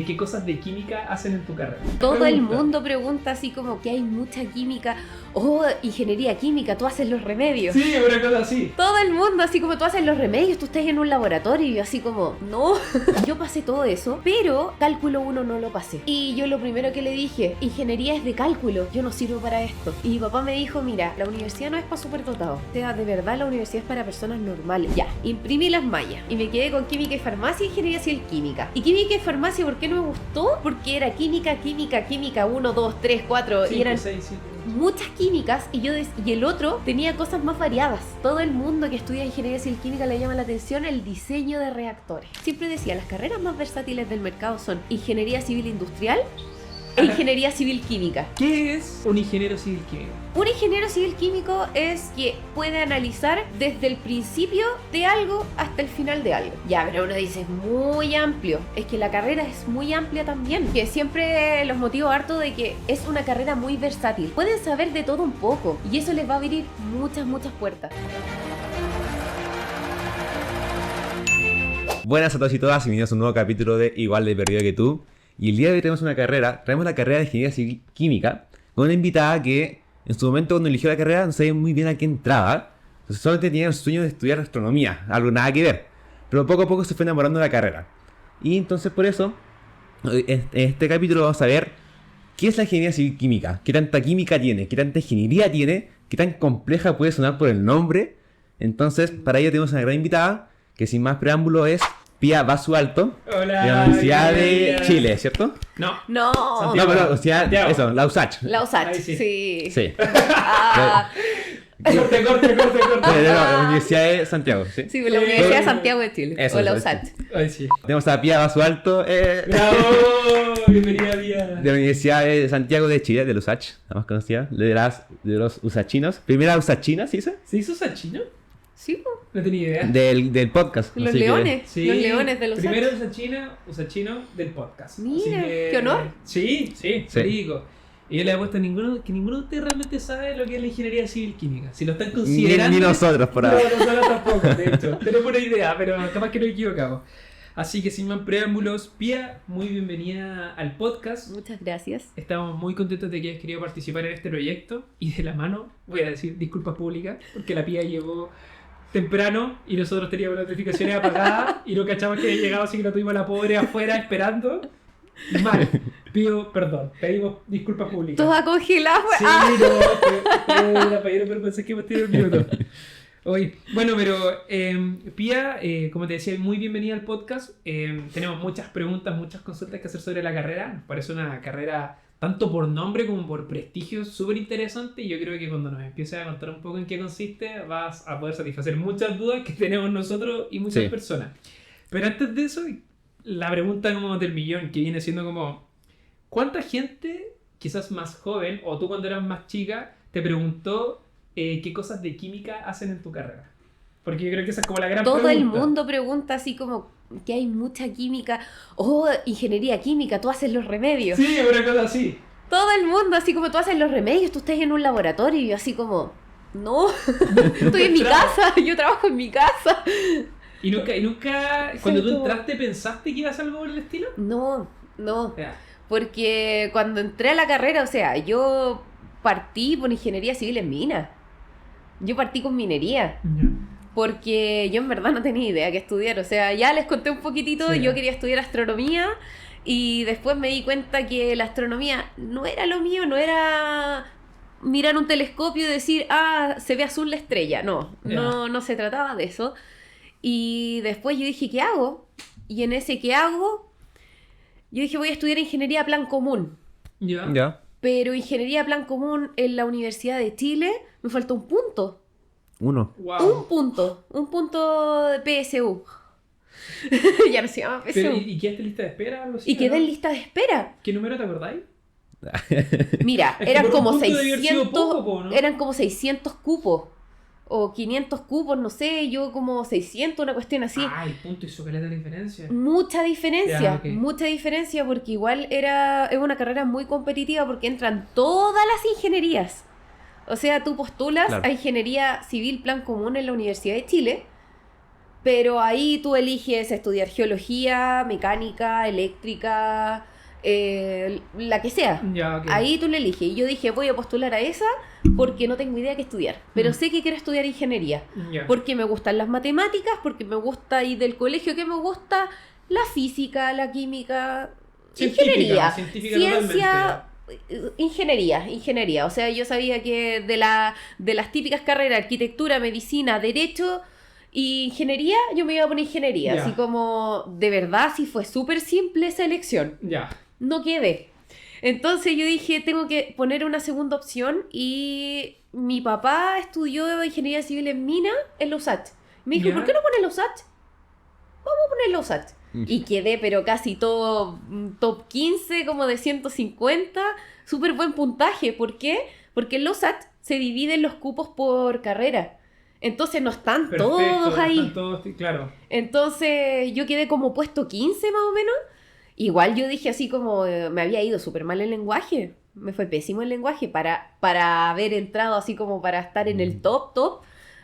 ¿qué cosas de química hacen en tu carrera? Todo el mundo pregunta así como que hay mucha química. Oh, ingeniería química, tú haces los remedios. Sí, una cosa así. Todo el mundo así como tú haces los remedios, tú estás en un laboratorio y yo así como, no. Yo pasé todo eso, pero cálculo 1 no lo pasé. Y yo lo primero que le dije, ingeniería es de cálculo, yo no sirvo para esto. Y mi papá me dijo, mira, la universidad no es para superdotados. O sea, de verdad la universidad es para personas normales. Ya, imprimí las mallas y me quedé con química y farmacia y ingeniería civil química. Y química y farmacia, ¿por qué no me gustó? Porque era química, 1, 2, 3, 4 y eran 6, 7. muchas químicas y el otro tenía cosas más variadas. Todo el mundo que estudia ingeniería civil química le llama la atención el diseño de reactores. Siempre decía, las carreras más versátiles del mercado son ingeniería civil industrial e ingeniería civil química. ¿Qué es un ingeniero civil químico? Un ingeniero civil químico es que puede analizar desde el principio de algo hasta el final de algo. Ya, pero uno dice, es muy amplio. Es que la carrera es muy amplia también. Que siempre los motivo harto de que es una carrera muy versátil. Pueden saber de todo un poco y eso les va a abrir muchas puertas. Buenas a todos y todas y bienvenidos a un nuevo capítulo de Igual de Perdido que tú. Y el día de hoy traemos la carrera de Ingeniería Civil Química con una invitada que en su momento cuando eligió la carrera no sabía muy bien a qué entraba. Entonces solamente tenía el sueño de estudiar astronomía, algo nada que ver. Pero poco a poco se fue enamorando de la carrera. Y entonces por eso, en este capítulo vamos a ver qué es la Ingeniería Civil Química, qué tanta química tiene, qué tanta ingeniería tiene, qué tan compleja puede sonar por el nombre. Entonces para ello tenemos una gran invitada que sin más preámbulo es Pía Basualto, Hola, de la Universidad de Chile, ¿cierto? No. No. Santiago. No, pero Universidad, eso, la USACH. La USACH, Ahí sí. sí. Sí. Ah, Corte. La Universidad de Santiago, ¿sí? sí, la Universidad de Santiago de Chile. Eso, o la eso, USACH. Ay, sí. Tenemos a Pía Basualto, ¡Bravo! Bienvenida, Pía. de la Universidad de Santiago de Chile, de la USACH, la más conocida, de los usachinos. Primera usachina, ¿sí dice? ¿Se hizo sachino? Sí, po. No tenía idea. Del podcast. Los así que- leones. Sí, Los leones de los primero USACH. usachino del podcast. Mira, Así que- qué honor. Sí, Sí. verídico. Y yo le he puesto que ninguno de ustedes realmente sabe lo que es la ingeniería civil química. Si lo están Ni considerando. nosotros por No, ahora. nosotros tampoco, de hecho. Tenemos una idea, pero capaz que nos equivocamos. Así que sin más preámbulos, Pía, muy bienvenida al podcast. Muchas gracias. Estamos muy contentos de que hayas querido participar en este proyecto. Y de la mano, voy a decir disculpas públicas, porque la Pía llegó temprano y nosotros teníamos las notificaciones apagadas y no cachamos que había llegado, así que lo tuvimos a la pobre afuera esperando. Mal. Pido perdón, pedimos disculpas públicas. Toda congelada. Sí, pero pensé que hemos tenido un minuto. Oye, bueno, pero Pía, como te decía, muy bienvenida al podcast. Tenemos muchas preguntas, muchas consultas que hacer sobre la carrera. Nos parece una carrera, tanto por nombre como por prestigio, súper interesante. Y yo creo que cuando nos empieces a contar un poco en qué consiste, vas a poder satisfacer muchas dudas que tenemos nosotros y muchas Sí. personas. Pero antes de eso, la pregunta como del millón, que viene siendo como, ¿cuánta gente, quizás más joven, o tú cuando eras más chica, te preguntó qué cosas de química hacen en tu carrera? Porque yo creo que esa es como la gran Todo pregunta. el mundo pregunta así como que hay mucha química. Oh, ingeniería química, tú haces los remedios. Sí, una cosa así. Todo el mundo así como tú haces los remedios, tú estás en un laboratorio y yo así como, no, estoy en mi casa, yo trabajo en mi casa. ¿Y nunca cuando tú como- entraste, pensaste que iba a hacer algo por el estilo? No, Ya. porque cuando entré a la carrera, o sea, yo partí por ingeniería civil en minas. Yo partí con minería. Porque yo en verdad no tenía idea qué estudiar, o sea, ya les conté un poquitito, Sí. yo quería estudiar astronomía y después me di cuenta que la astronomía no era lo mío, no era mirar un telescopio y decir, se ve azul la estrella, no se trataba de eso. Y después yo dije, ¿qué hago? Y en ese ¿qué hago? Yo dije, voy a estudiar ingeniería plan común, Ya. Ya. pero ingeniería plan común en la Universidad de Chile me faltó un punto. Uno. Wow. Un punto de PSU. Ya no se llama PSU. Pero, ¿y quedaste en lista de espera? Algo así, Y quedé ¿no? en lista de espera. ¿Qué número te acordáis? Mira, Es que eran por un como punto debió haber sido 600, poco, po, ¿no? eran como 600 cupos. O 500 cupos, no sé, yo como 600, una cuestión así. Ah, el punto hizo caleta de diferencia. Mucha diferencia, Ya, ok. mucha diferencia porque igual es una carrera muy competitiva porque entran todas las ingenierías. O sea, tú postulas Claro. a ingeniería civil plan común en la Universidad de Chile, Pero ahí tú eliges estudiar geología, mecánica, eléctrica, la que sea. Ya, ok. Ahí tú le eliges. Y yo dije, voy a postular a esa porque no tengo idea qué estudiar. Pero sé que quiero estudiar ingeniería. Ya. Porque me gustan las matemáticas, porque me gusta ir del colegio, que me gusta la física, la química, ingeniería, ciencia, ingeniería. O sea, yo sabía que de las típicas carreras, arquitectura, medicina, derecho y ingeniería, yo me iba a poner ingeniería. Ya. Así como, de verdad, sí fue súper simple esa elección. Ya. No quedé. Entonces yo dije, tengo que poner una segunda opción y mi papá estudió ingeniería civil en mina en la USACH. Me dijo, Ya. ¿por qué no pones la USACH? Vamos a poner la USACH. Y quedé, pero casi todo top 15, como de 150. Súper buen puntaje. ¿Por qué? Porque en la USACH se dividen los cupos por carrera. Entonces no están Perfecto, todos ahí. están todos, claro. Entonces yo quedé como puesto 15 más o menos. Igual yo dije así como me había ido súper mal el lenguaje. Me fue pésimo el lenguaje. Para haber entrado así como para estar en el top,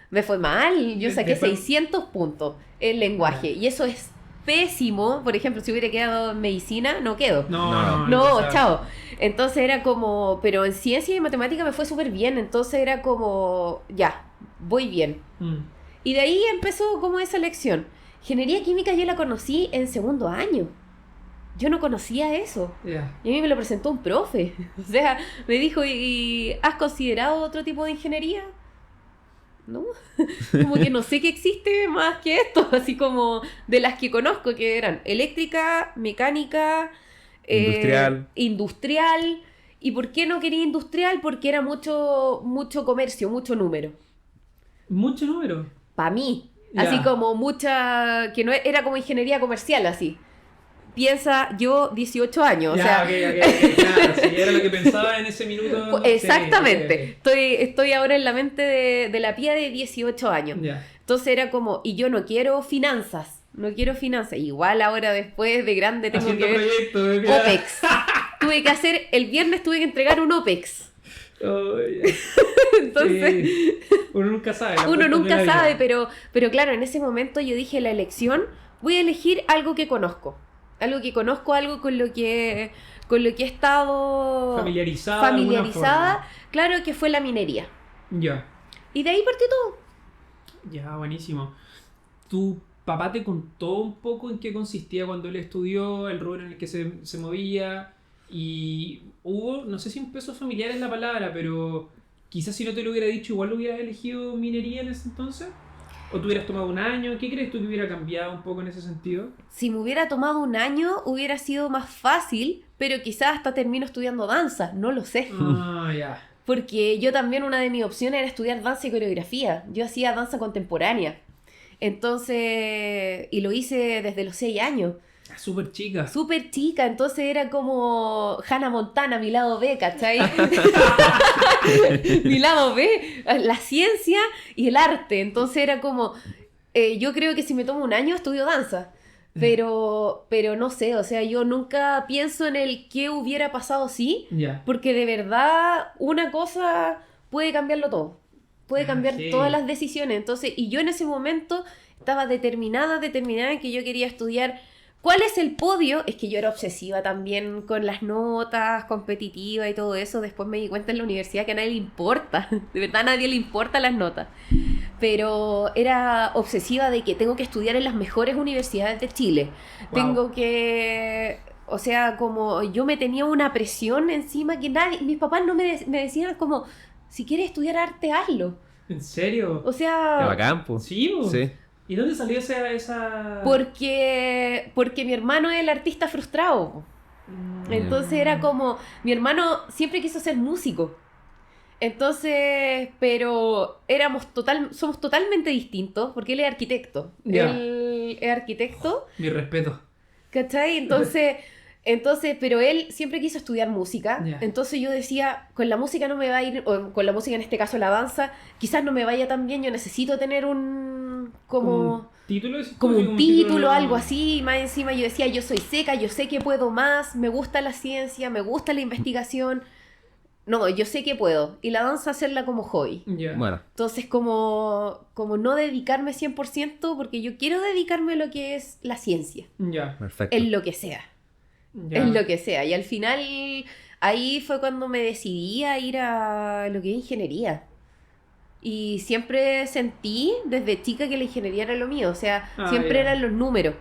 me fue mal. Yo saqué Después- 600 puntos en lenguaje. Y eso es pésimo. Por ejemplo, si hubiera quedado en medicina, no quedo. No, o sea, chao. Entonces era como, pero en ciencia y matemática me fue súper bien. Entonces era como, ya, voy bien. Y de ahí empezó como esa lección. Ingeniería química yo la conocí en segundo año. Yo no conocía eso. Ya. Y a mí me lo presentó un profe. O sea, me dijo, ¿y has considerado otro tipo de ingeniería? ¿No? Como que no sé qué existe más que esto. Así como de las que conozco, que eran eléctrica, mecánica, industrial. ¿Y por qué no quería industrial? Porque era mucho comercio, mucho número. Mucho número. Para mí. Ya. Así como mucha... Que no era como ingeniería comercial, así. Piensa yo 18 años. O Ya, sea, ok, claro, sí, era lo que pensaba en ese minuto. pues, exactamente. Estoy ahora en la mente de la Pía de 18 años. Ya. Entonces era como, y yo no quiero finanzas. Igual ahora después de grande tengo Haciendo que ver proyectos. OPEX. El viernes tuve que entregar un OPEX. Oh, ya. Entonces... Sí. Uno nunca sabe. las Uno vueltas de nunca la vida. sabe, pero claro, en ese momento yo dije la elección, voy a elegir algo que conozco. Algo que conozco, algo con lo que he estado Familiarizada. de alguna forma. claro que fue la minería. Ya. Y de ahí partió todo. Ya, buenísimo. ¿Tu papá te contó un poco en qué consistía cuando él estudió, el rubro en el que se movía? Y hubo, no sé si un peso familiar es la palabra, pero quizás si no te lo hubiera dicho, igual lo hubieras elegido minería en ese entonces. ¿O tú hubieras tomado un año? ¿Qué crees tú que hubiera cambiado un poco en ese sentido? Si me hubiera tomado un año, hubiera sido más fácil, pero quizás hasta termino estudiando danza, no lo sé. Ah, ya. Porque yo también una de mis opciones era estudiar danza y coreografía. Yo hacía danza contemporánea. Entonces, y lo hice desde los 6 años. Súper chica. Súper chica, entonces era como Hannah Montana, mi lado B, ¿cachai? Mi lado B, la ciencia y el arte. Entonces era como, yo creo que si me tomo un año estudio danza. Pero no sé, o sea, yo nunca pienso en el qué hubiera pasado si, Ya. porque de verdad una cosa puede cambiarlo todo. Puede cambiar sí. todas las decisiones. Entonces, y yo en ese momento estaba determinada en que yo quería estudiar. ¿Cuál es el podio? Es que yo era obsesiva también con las notas, competitiva y todo eso. Después me di cuenta en la universidad que a nadie le importa. De verdad a nadie le importan las notas. Pero era obsesiva de que tengo que estudiar en las mejores universidades de Chile. Wow. Tengo que... O sea, como yo me tenía una presión encima que nadie... Mis papás no me decían como, si quieres estudiar arte, hazlo. ¿En serio? O Qué sea... bacán, po. Sí, po. Sí. ¿Y dónde salió esa...? Porque mi hermano es el artista frustrado. Entonces era como, mi hermano siempre quiso ser músico. Entonces, pero somos totalmente distintos, porque él es arquitecto. Ya. Él es arquitecto, Mi respeto. ¿cachai? Entonces, pero él siempre quiso estudiar música. Ya. Entonces yo decía, con la música no me va a ir, o con la música en este caso la danza, quizás no me vaya tan bien, yo necesito tener ¿Un título? ¿Decís tú? como Sí, un título, algo así, más encima yo decía, yo soy seca, yo sé que puedo más, me gusta la ciencia, me gusta la investigación, no, yo sé que puedo. Y la danza hacerla como hobby. Ya. Bueno, Entonces, como no dedicarme 100%, porque yo quiero dedicarme a lo que es la ciencia, Ya. perfecto. en lo que sea. Ya. En lo que sea. Y al final, ahí fue cuando me decidí a ir a lo que es ingeniería. Y siempre sentí desde chica que la ingeniería era lo mío. O sea, Ah, siempre ya. eran los números.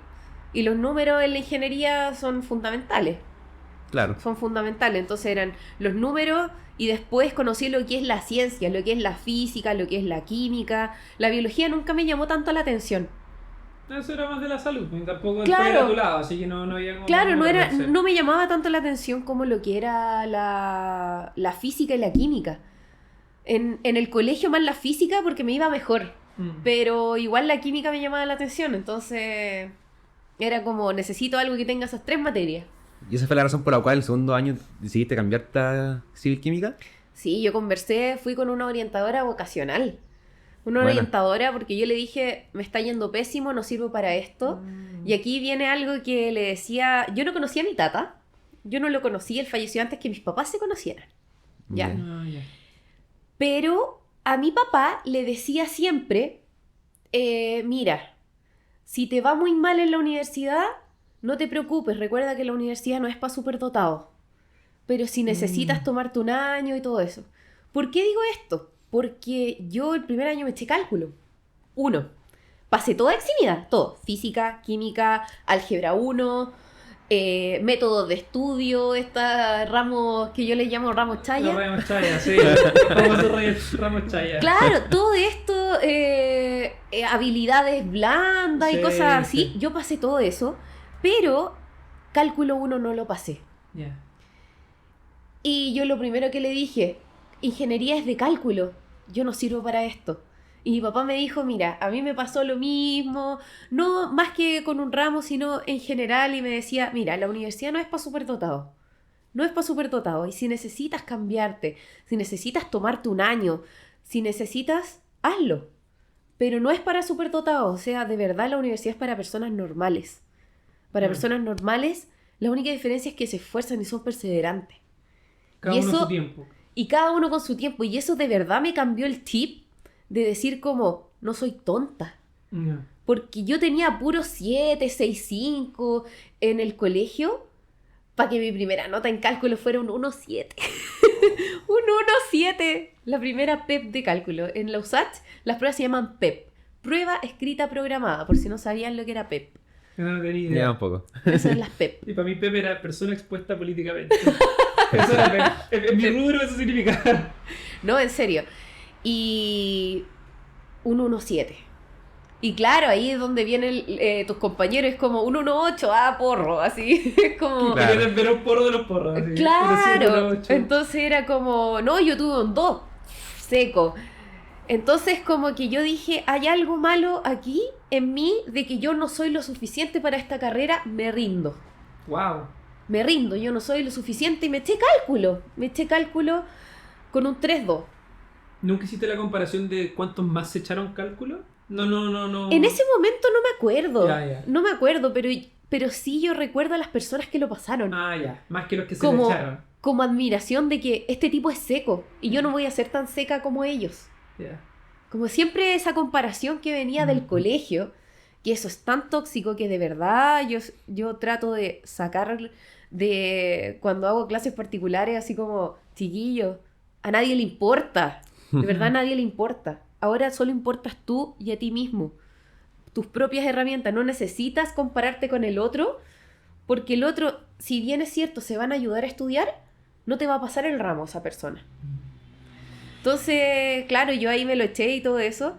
Y los números en la ingeniería son fundamentales. Claro. Son fundamentales. Entonces eran los números y después conocí lo que es la ciencia, lo que es la física, lo que es la química. La biología nunca me llamó tanto la atención. Eso era más de la salud, y tampoco Claro. era a tu lado, así que no había como... Claro, cómo meterse. no me llamaba tanto la atención como lo que era la física y la química. En el colegio más la física porque me iba mejor, pero igual la química me llamaba la atención, entonces era como necesito algo que tenga esas 3 materias. ¿Y esa fue la razón por la cual el segundo año decidiste cambiarte a civil química? Sí, yo fui con una orientadora vocacional. Una Buena. orientadora porque yo le dije, me está yendo pésimo, no sirvo para esto. Y aquí viene algo que le decía, yo no conocía a mi tata, yo no lo conocí, él falleció antes que mis papás se conocieran. Ya. Ya. Ah, ya. Pero a mi papá le decía siempre, mira, si te va muy mal en la universidad, no te preocupes, recuerda que la universidad no es para superdotados. Pero si necesitas tomarte un año y todo eso. ¿Por qué digo esto? Porque yo el primer año me eché cálculo. 1. Pasé toda eximida, todo. Física, química, álgebra 1, métodos de estudio, estas ramos que yo les llamo ramos chaya. Los Ramos Chaya, sí. Famosos Ramos Chaya. Claro, todo esto, habilidades blandas y Sí, cosas así. sí. Yo pasé todo eso, pero cálculo 1 no lo pasé. Ya. Y yo lo primero que le dije, ingeniería es de cálculo, yo no sirvo para esto. Y mi papá me dijo, mira, a mí me pasó lo mismo, no más que con un ramo, sino en general, y me decía, mira, la universidad no es para superdotados, no es para superdotados, y si necesitas cambiarte, si necesitas tomarte un año, si necesitas, hazlo. Pero no es para superdotados, o sea, de verdad la universidad es para personas normales. Para personas normales, la única diferencia es que se esfuerzan y son perseverantes. Cada Y uno eso- su tiempo. Y cada uno con su tiempo. Y eso de verdad me cambió el chip de decir como, no soy tonta. Ya. Porque yo tenía puro 7, 6, 5 en el colegio para que mi primera nota en cálculo fuera un 1,7. Un 1,7. La primera PEP de cálculo. En la USACH las pruebas se llaman PEP. Prueba escrita programada, por si no sabían lo que era PEP. Yo no tenía Ya idea. un poco. Esas son las PEP. Y para mí Pepe era persona expuesta políticamente. Eso era Pepe. En mi rubro eso significa. No, en serio. Y un 1,7. Y claro, ahí es donde vienen tus compañeros, es como un 1,8, porro, así. Es como... Claro. Quería ver un porro de los porros. así. Claro. Pero sí, 1,8. Entonces era como, no, yo tuve un 2, seco. Entonces como que yo dije, hay algo malo aquí en mí de que yo no soy lo suficiente para esta carrera, me rindo. Wow. Me rindo, yo no soy lo suficiente y me eché cálculo. Me eché cálculo con un 3,2. ¿Nunca hiciste la comparación de cuántos más se echaron cálculo? No. En ese momento no me acuerdo. Ya. No me acuerdo, pero sí yo recuerdo a las personas que lo pasaron. Ah, ya. Más que los que se como, le echaron. como admiración de que este tipo es seco y yo no voy a ser tan seca como ellos. Ya. Como siempre esa comparación que venía del colegio, que eso es tan tóxico que de verdad yo trato de sacar de cuando hago clases particulares así como, chiquillos, a nadie le importa. De verdad a nadie le importa. Ahora solo importas tú y a ti mismo. Tus propias herramientas. No necesitas compararte con el otro, porque el otro, si bien es cierto, se van a ayudar a estudiar, no te va a pasar el ramo esa persona. Entonces, claro, yo ahí me lo eché y todo eso.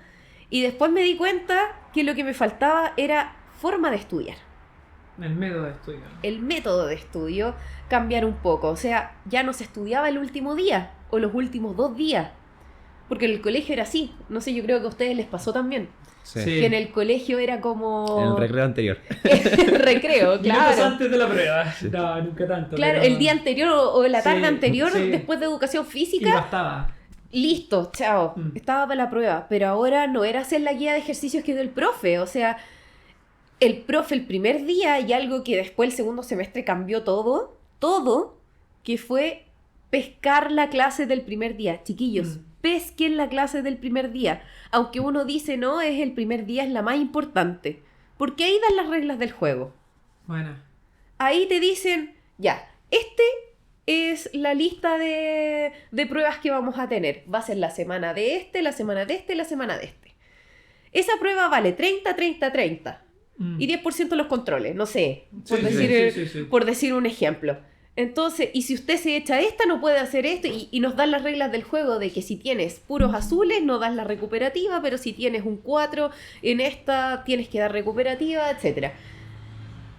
Y después me di cuenta que lo que me faltaba era forma de estudiar. El método de estudio. El método de estudio, cambiar un poco. O sea, ya no se estudiaba el último día o los últimos 2 días. Porque en el colegio era así. No sé, yo creo que a ustedes les pasó también. Sí. Sí. Que en el colegio era como... En el recreo anterior. recreo, Minutos claro. antes de la prueba. No, nunca tanto. Claro, pero- el día anterior o la tarde Sí, anterior, sí. después de educación Y física, bastaba. listo, chao. Mm. Estaba para la prueba. Pero ahora no era hacer la guía de ejercicios que dio el profe. O sea, el profe el primer día y algo que después el segundo semestre cambió todo, que fue pescar la clase del primer día. Chiquillos, pesquen la clase del primer día. Aunque uno dice, no, es el primer día, es la más importante. Porque ahí dan las reglas del juego. Bueno. Ahí te dicen, ya, es la lista de pruebas que vamos a tener. Va a ser la semana de la semana de la semana de Esa prueba vale 30, 30, 30. Y 10% los controles, no sé, por decir un ejemplo. Entonces, y si usted se echa esta, no puede hacer esto. Y nos dan las reglas del juego de que si tienes puros azules, no das la recuperativa, pero si tienes un 4 en esta, tienes que dar recuperativa, etc.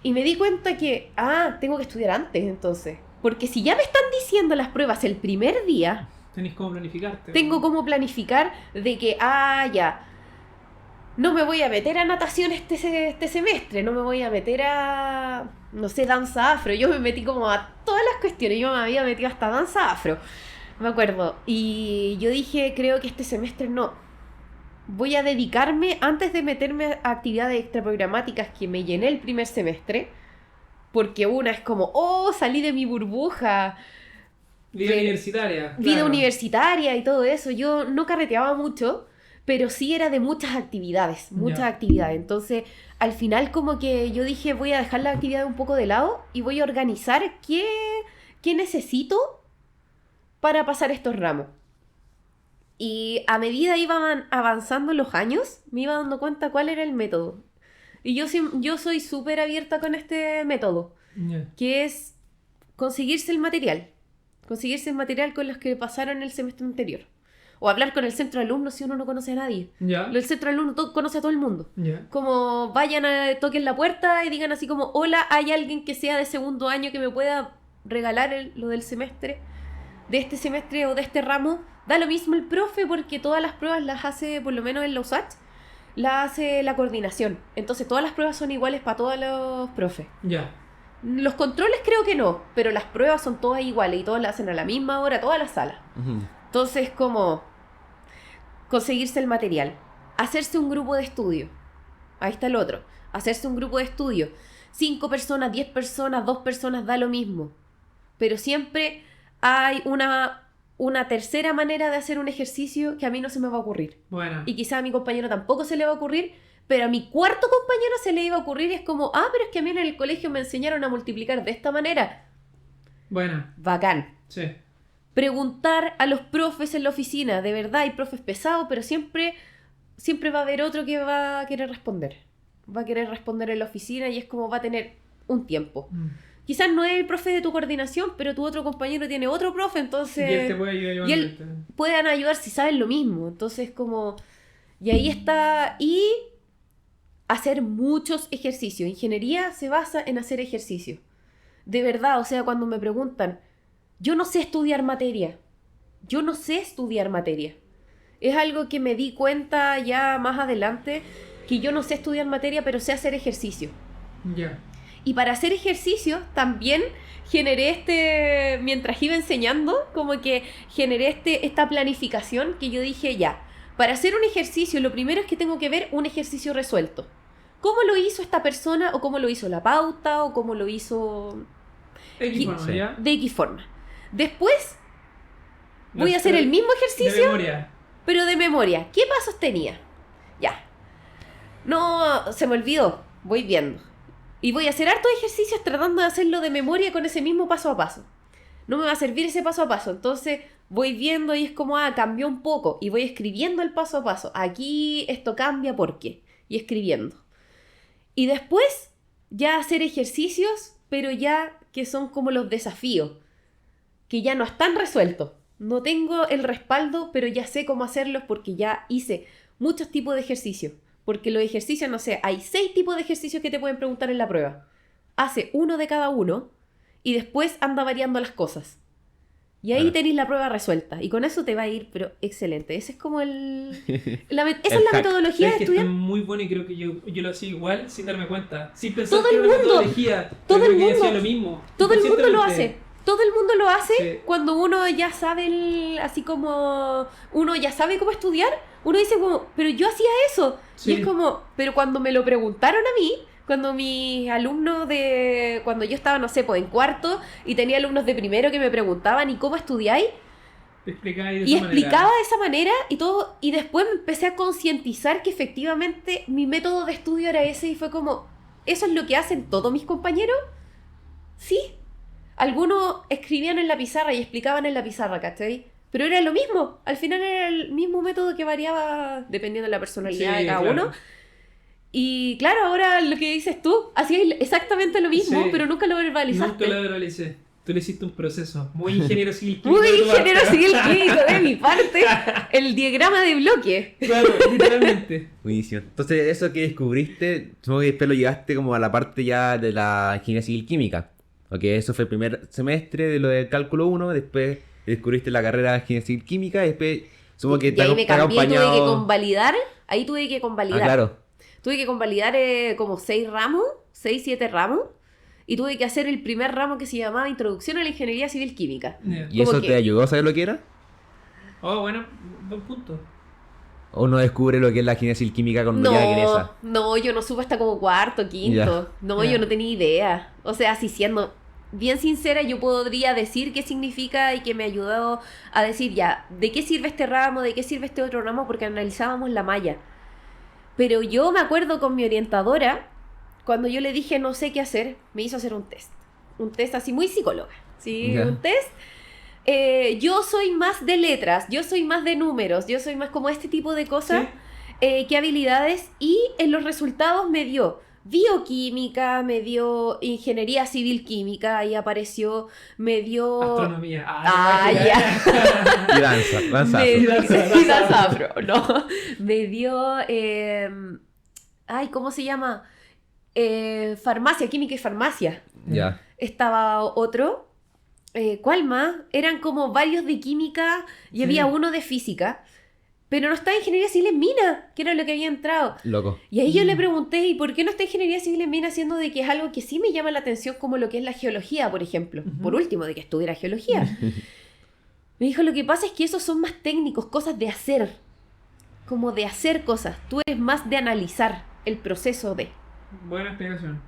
Y me di cuenta que, tengo que estudiar antes, entonces. Porque si ya me están diciendo las pruebas el primer día... Tenés cómo planificarte. Tengo cómo planificar de que, ya... No me voy a meter a natación este semestre, no me voy a meter a, no sé, danza afro. Yo me metí como a todas las cuestiones, yo me había metido hasta danza afro, me acuerdo. Y yo dije, creo que este semestre no. Voy a dedicarme, antes de meterme a actividades extraprogramáticas que me llené el primer semestre, porque una es como, salí de mi burbuja. Vida universitaria. Vida claro. universitaria y todo eso. Yo no carreteaba mucho, pero sí era de muchas actividades, actividades. Entonces, al final como que yo dije, voy a dejar la actividad un poco de lado y voy a organizar qué necesito para pasar estos ramos. Y a medida iban avanzando los años, me iba dando cuenta cuál era el método. Y yo soy súper abierta con este método, que es conseguirse el material con los que pasaron el semestre anterior. O hablar con el centro de alumnos si uno no conoce a nadie. El centro de alumnos conoce a todo el mundo. Como vayan toquen la puerta y digan así como, hola, ¿hay alguien que sea de segundo año que me pueda regalar lo del semestre? De este semestre o de este ramo. Da lo mismo el profe porque todas las pruebas las hace, por lo menos en la USACH, las hace la coordinación. Entonces todas las pruebas son iguales para todos los profes. Los controles creo que no, pero las pruebas son todas iguales y todas las hacen a la misma hora, todas las salas. Entonces, como conseguirse el material, hacerse un grupo de estudio. Ahí está el otro. Hacerse un grupo de estudio. 5 personas, 10 personas, 2 personas, da lo mismo. Pero siempre hay una tercera manera de hacer un ejercicio que a mí no se me va a ocurrir. Y quizá a mi compañero tampoco se le va a ocurrir, pero a mi cuarto compañero se le iba a ocurrir y es como, pero es que a mí en el colegio me enseñaron a multiplicar de esta manera. Bacán. Sí. Preguntar a los profes en la oficina. De verdad, hay profes pesados, pero siempre va a haber otro que va a querer responder. Va a querer responder en la oficina y es como va a tener un tiempo. Quizás no es el profe de tu coordinación, pero tu otro compañero tiene otro profe, entonces... Y él te puede ayudar. Y él pueden ayudar si saben lo mismo. Entonces, como... Y ahí está... Y hacer muchos ejercicios. Ingeniería se basa en hacer ejercicio. De verdad, o sea, cuando me preguntan... Yo no sé estudiar materia. Es algo que me di cuenta ya más adelante, que yo no sé estudiar materia, pero sé hacer ejercicio. Y para hacer ejercicio también generé mientras iba enseñando, como que generé esta planificación que yo dije, para hacer un ejercicio, lo primero es que tengo que ver un ejercicio resuelto. ¿Cómo lo hizo esta persona? ¿O cómo lo hizo la pauta? ¿O cómo lo hizo...? De X forma. Después voy a hacer el mismo ejercicio, pero de memoria. ¿Qué pasos tenía? No, se me olvidó. Voy viendo. Y voy a hacer hartos ejercicios tratando de hacerlo de memoria con ese mismo paso a paso. No me va a servir ese paso a paso. Entonces voy viendo y es como, cambió un poco. Y voy escribiendo el paso a paso. Aquí esto cambia, ¿por qué? Y escribiendo. Y después ya hacer ejercicios, pero ya que son como los desafíos. Que ya no están resueltos. No tengo el respaldo, pero ya sé cómo hacerlos porque ya hice muchos tipos de ejercicios. Porque los ejercicios, no sé, hay 6 tipos de ejercicios que te pueden preguntar en la prueba. Hace uno de cada uno y después anda variando las cosas. Y ahí tenéis la prueba resuelta. Y con eso te va a ir, pero excelente. Ese es como esa es la metodología de estudiar. Es muy bueno y creo que yo lo hacía igual sin darme cuenta. Sin pensar todo que el era una mundo, metodología. todo el que mundo, hacía lo mismo. Todo el mundo lo hace. Todo el mundo lo hace cuando uno ya sabe, así como uno ya sabe cómo estudiar, uno dice como, pero yo hacía eso. Y es como, pero cuando me lo preguntaron a mí, Cuando mis alumnos cuando yo estaba, no sé, pues en cuarto y tenía alumnos de primero que me preguntaban ¿y cómo estudiáis? Te explicaba de Y esa explicaba manera. de esa manera y todo, y después me empecé a concientizar que efectivamente mi método de estudio era ese y fue como, ¿eso es lo que hacen todos mis compañeros? Sí. Algunos escribían en la pizarra y explicaban en la pizarra, ¿cachai? Pero era lo mismo, al final era el mismo método que variaba dependiendo de la personalidad Sí, de cada claro. uno. Y claro, ahora lo que dices tú, hacías exactamente lo mismo, Sí. pero nunca lo verbalizaste. Nunca lo verbalicé. Tú le hiciste un proceso. Muy ingeniero civil químico. Muy de tu parte. ingeniero civil químico de mi parte, el diagrama de bloque. Claro, literalmente. Buenísimo. Entonces, eso que descubriste, supongo que después lo llevaste como a la parte ya de la ingeniería civil química. Ok, eso fue el primer semestre de lo del cálculo 1, después descubriste la carrera de ingeniería civil química, y después supongo que Y ahí me te ha cambié, tuve que acompañado... convalidar. Ahí tuve que convalidar. Ah, claro. Tuve que convalidar como 6 ramos, 6, 7 ramos. Y tuve que hacer el primer ramo que se llamaba Introducción a la Ingeniería Civil Química. Yeah. ¿Y eso Como que- te ayudó a saber lo que era? Oh, bueno, buen punto. ¿O uno descubre lo que es la ingeniería civil química cuando ya ingresa? No, yo no supe hasta como cuarto, quinto. Ya. No, Ya. yo no tenía idea. O sea, si siendo bien sincera, yo podría decir qué significa y que me ayudó a decir ya, ¿de qué sirve este ramo? ¿De qué sirve este otro ramo? Porque analizábamos la malla. Pero yo me acuerdo con mi orientadora, cuando yo le dije no sé qué hacer, me hizo hacer un test. Un test así muy psicóloga. ¿Sí? Ya. Un test. Yo soy más de letras, yo soy más de números, yo soy más como este tipo de cosas. Sí. ¿Qué habilidades? Y en los resultados me dio bioquímica, me dio ingeniería civil química, ahí apareció, me dio... Astronomía. Ah, Y danza, danzazo. Me dio... Danza, y danza. danza afro, no. Me dio... Ay, ¿cómo se llama? Farmacia, química y farmacia. Ya. Estaba otro. ¿Cuál más? Eran como varios de química y Sí. había uno de física. Pero no estaba ingeniería civil en mina, que era lo que había entrado. Loco. Y ahí yo le pregunté, ¿y por qué no está ingeniería civil en mina? Siendo de que es algo que sí me llama la atención, como lo que es la geología, por ejemplo. Ujú. Por último, de que estuviera geología. Me dijo, lo que pasa es que esos son más técnicos, cosas de hacer. Como de hacer cosas. Tú eres más de analizar el proceso de... Buena explicación.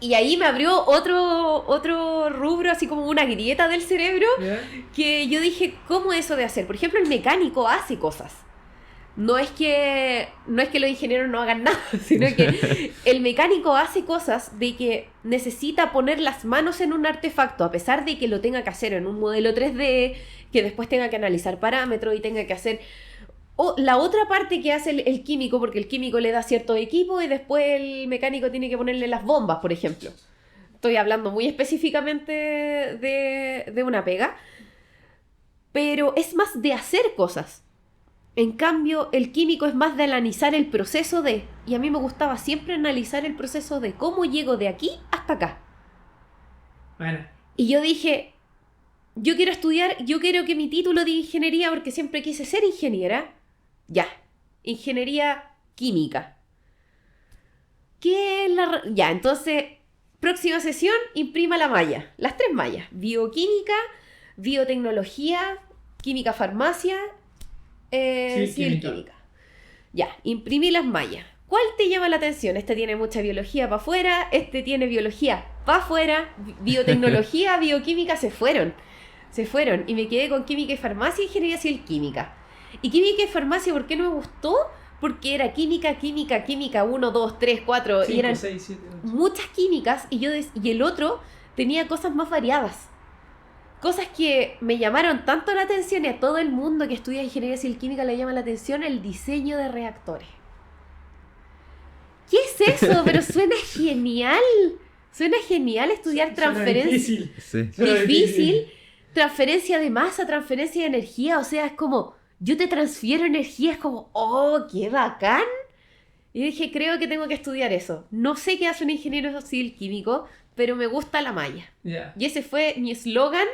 Y ahí me abrió otro rubro, así como una grieta del cerebro, ¿Ya? que yo dije, ¿cómo eso de hacer? Por ejemplo, el mecánico hace cosas. No es que los ingenieros no hagan nada, sino que el mecánico hace cosas de que necesita poner las manos en un artefacto, a pesar de que lo tenga que hacer en un modelo 3D, que después tenga que analizar parámetros y tenga que hacer... O la otra parte que hace el químico, porque el químico le da cierto equipo y después el mecánico tiene que ponerle las bombas, por ejemplo. Estoy hablando muy específicamente de una pega. Pero es más de hacer cosas. En cambio, el químico es más de analizar el proceso de... Y a mí me gustaba siempre analizar el proceso de cómo llego de aquí hasta acá. Bueno. Y yo dije, yo quiero estudiar, yo quiero que mi título de ingeniería, porque siempre quise ser ingeniera, ya, ingeniería química. ¿Qué es la...? Ya, entonces, próxima sesión, imprima la malla, las 3 mallas, bioquímica, biotecnología, química farmacia, Civil civil química. química. Ya, imprimí las mallas. ¿Cuál te llama la atención? Este tiene mucha biología para afuera, este tiene biología para afuera, biotecnología, bioquímica se fueron. Y me quedé con química y farmacia y ingeniería civil química. Y química y farmacia, ¿por qué no me gustó? Porque era química, 1, 2, 3, 4, y 5, eran 6, 7, 8. muchas químicas, y el otro tenía cosas más variadas. Cosas que me llamaron tanto la atención, y a todo el mundo que estudia ingeniería civil química le llama la atención el diseño de reactores. ¿Qué es eso? Pero suena genial. Suena genial estudiar Suena transferencia. difícil. Sí. Suena Difícil. Transferencia de masa, transferencia de energía. O sea, es como, yo te transfiero energía. Es como, oh, qué bacán. Y dije, creo que tengo que estudiar eso. No sé qué hace un ingeniero civil químico, pero me gusta la malla. Ya. Y ese fue mi eslogan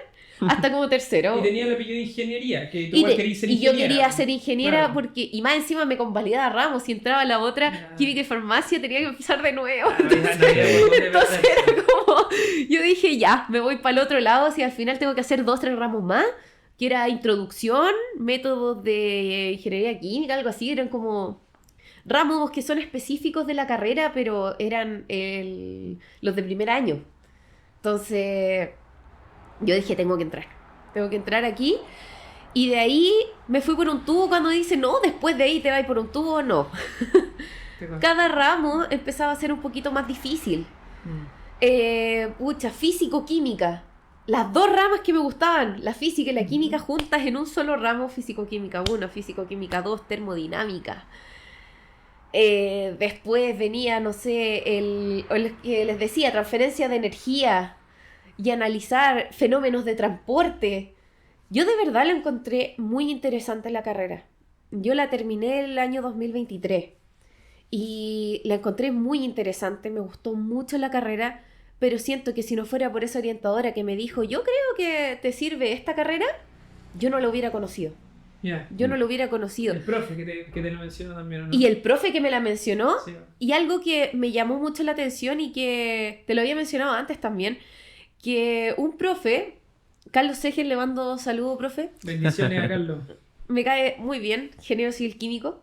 hasta como tercero. Y tenía el apellido de ingeniería, que tú Y, igual de- querías ser y yo ingeniera. quería ser ingeniera Claro. porque, y más encima me convalidaba ramos, y entraba a la otra, Ya. química y farmacia, tenía que empezar de nuevo. Ah, no, ya, no, ya, Entonces era como, yo dije ya, me voy para el otro lado, si al final tengo que hacer 2, 3 ramos más, que era introducción, métodos de ingeniería química, algo así, eran como... ramos que son específicos de la carrera, pero eran los de primer año. Entonces, yo dije, tengo que entrar aquí. Y de ahí me fui por un tubo cuando dice, no, después de ahí te vas por un tubo, no. Cada ramo empezaba a ser un poquito más difícil. Físico-química. Las dos ramas que me gustaban, la física y la química juntas en un solo ramo, físico-química 1, físico-química 2, termodinámica. Después venía, no sé, el que les decía, transferencia de energía y analizar fenómenos de transporte. Yo de verdad la encontré muy interesante la carrera. Yo la terminé el año 2023 y la encontré muy interesante, me gustó mucho la carrera, pero siento que si no fuera por esa orientadora que me dijo, yo creo que te sirve esta carrera, yo no la hubiera conocido. Yo no lo hubiera conocido. El profe que te lo mencionó también, ¿no? Y el profe que me la mencionó, sí. Y algo que me llamó mucho la atención y que te lo había mencionado antes también, que un profe, Carlos Seger, le mando saludos, profe. Bendiciones a Carlos. Me cae muy bien, ingeniero civil químico.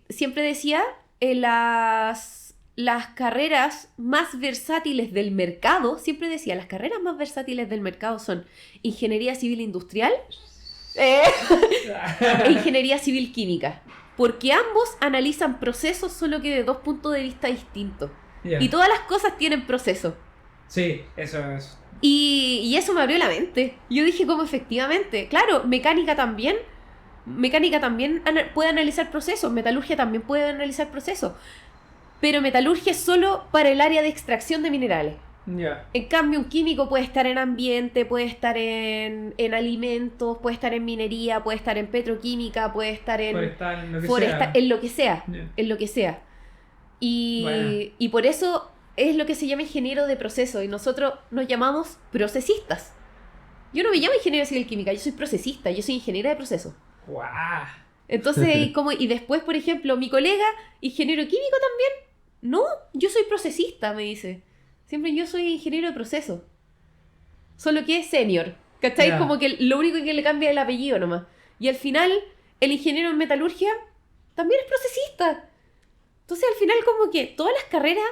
Siempre decía, las carreras más versátiles del mercado, siempre decía, las carreras más versátiles del mercado son ingeniería civil industrial e ingeniería civil química, porque ambos analizan procesos solo que de dos puntos de vista distintos. Y todas las cosas tienen proceso. Sí, eso es. Y eso me abrió la mente. Yo dije, como efectivamente, claro, mecánica también puede analizar procesos, metalurgia también puede analizar procesos, pero metalurgia es solo para el área de extracción de minerales. En cambio, un químico puede estar en ambiente, puede estar en alimentos, puede estar en minería, puede estar en petroquímica, puede estar en lo que sea. En lo que sea. Y por eso es lo que se llama ingeniero de proceso, y nosotros nos llamamos procesistas. Yo no me llamo ingeniero civil química, yo soy procesista, yo soy ingeniera de proceso. ¡Wow! Entonces, y después, por ejemplo, mi colega, ingeniero químico también, no, yo soy procesista, me dice. Siempre yo soy ingeniero de proceso. Solo que es senior. ¿Cachai? Yeah. Como que lo único que le cambia es el apellido nomás. Y al final, el ingeniero en metalurgia también es procesista. Entonces, al final, como que todas las carreras,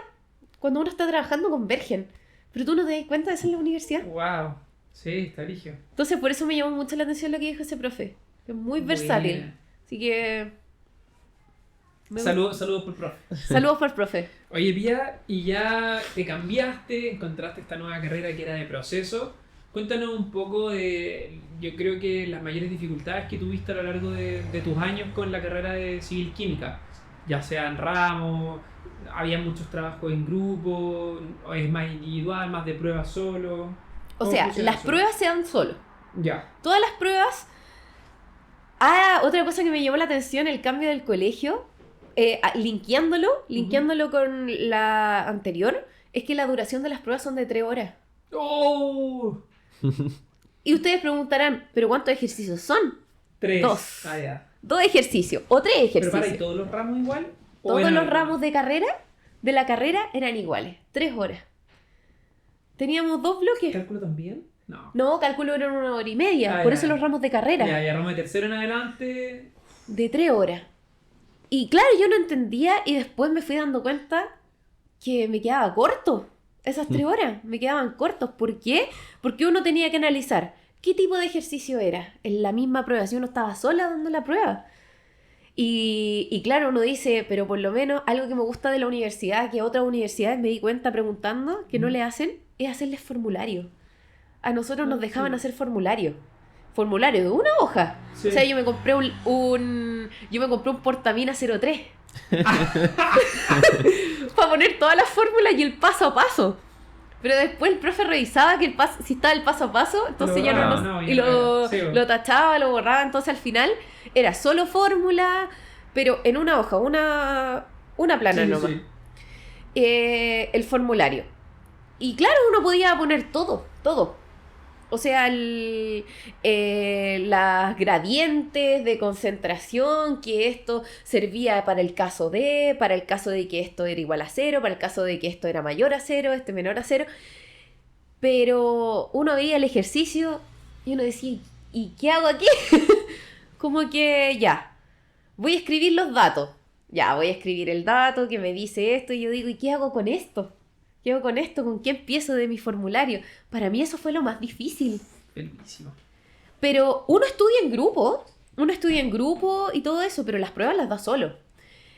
cuando uno está trabajando, convergen. Pero tú no te das cuenta de eso en la universidad. ¡Wow! Sí, está ligio. Entonces, por eso me llamó mucho la atención lo que dijo ese profe. Es muy versátil. Buena. Así que... Saludos por el profe. Saludos por el profe. Oye, Pía, y ya te cambiaste, encontraste esta nueva carrera que era de proceso. Cuéntanos un poco de, yo creo que las mayores dificultades que tuviste a lo largo de tus años con la carrera de civil química. Ya sea en ramos, había muchos trabajos en grupo, o es más individual, más de pruebas solo. O sea, las pruebas se dan solo. Ya. Todas las pruebas... otra cosa que me llamó la atención, el cambio del colegio, linkeándolo con la anterior, es que la duración de las pruebas son de 3 horas. ¡Oh! Y ustedes preguntarán, ¿pero cuántos ejercicios son? 3. 2. Ya. 2 ejercicios o 3 ejercicios. ¿Pero para, y todos los ramos igual? Todos los ramos de la carrera eran iguales, 3 horas. Teníamos 2 bloques. ¿Cálculo también? No, cálculo eran 1 hora y media, por eso los ramos de carrera. Ya, ramos de tercero en adelante. De 3 horas. Y claro, yo no entendía y después me fui dando cuenta que me quedaba corto. Esas 3 horas me quedaban cortos. ¿Por qué? Porque uno tenía que analizar qué tipo de ejercicio era en la misma prueba, si uno estaba sola dando la prueba. Y claro, uno dice, pero por lo menos algo que me gusta de la universidad, que otras universidades me di cuenta preguntando que no le hacen, es hacerles formularios. A nosotros nos dejaban hacer formularios. Formulario de una hoja. Sí. O sea, yo me compré un Portamina 03. Para poner todas las fórmulas y el paso a paso. Pero después el profe revisaba que si estaba el paso a paso, entonces lo tachaba, lo borraba. Entonces al final era solo fórmula, pero en una hoja, una plana nomás. Sí. El formulario. Y claro, uno podía poner todo. O sea, las gradientes de concentración, que esto servía para el caso de que esto era igual a 0, para el caso de que esto era mayor a 0, menor a 0. Pero uno veía el ejercicio y uno decía, ¿y qué hago aquí? Como que ya, voy a escribir los datos. Ya, voy a escribir el dato que me dice esto y yo digo, ¿y qué hago con esto? ¿Qué hago con esto? ¿Con qué empiezo de mi formulario? Para mí eso fue lo más difícil. Bellísimo. Pero uno estudia en grupo y todo eso, pero las pruebas las da solo.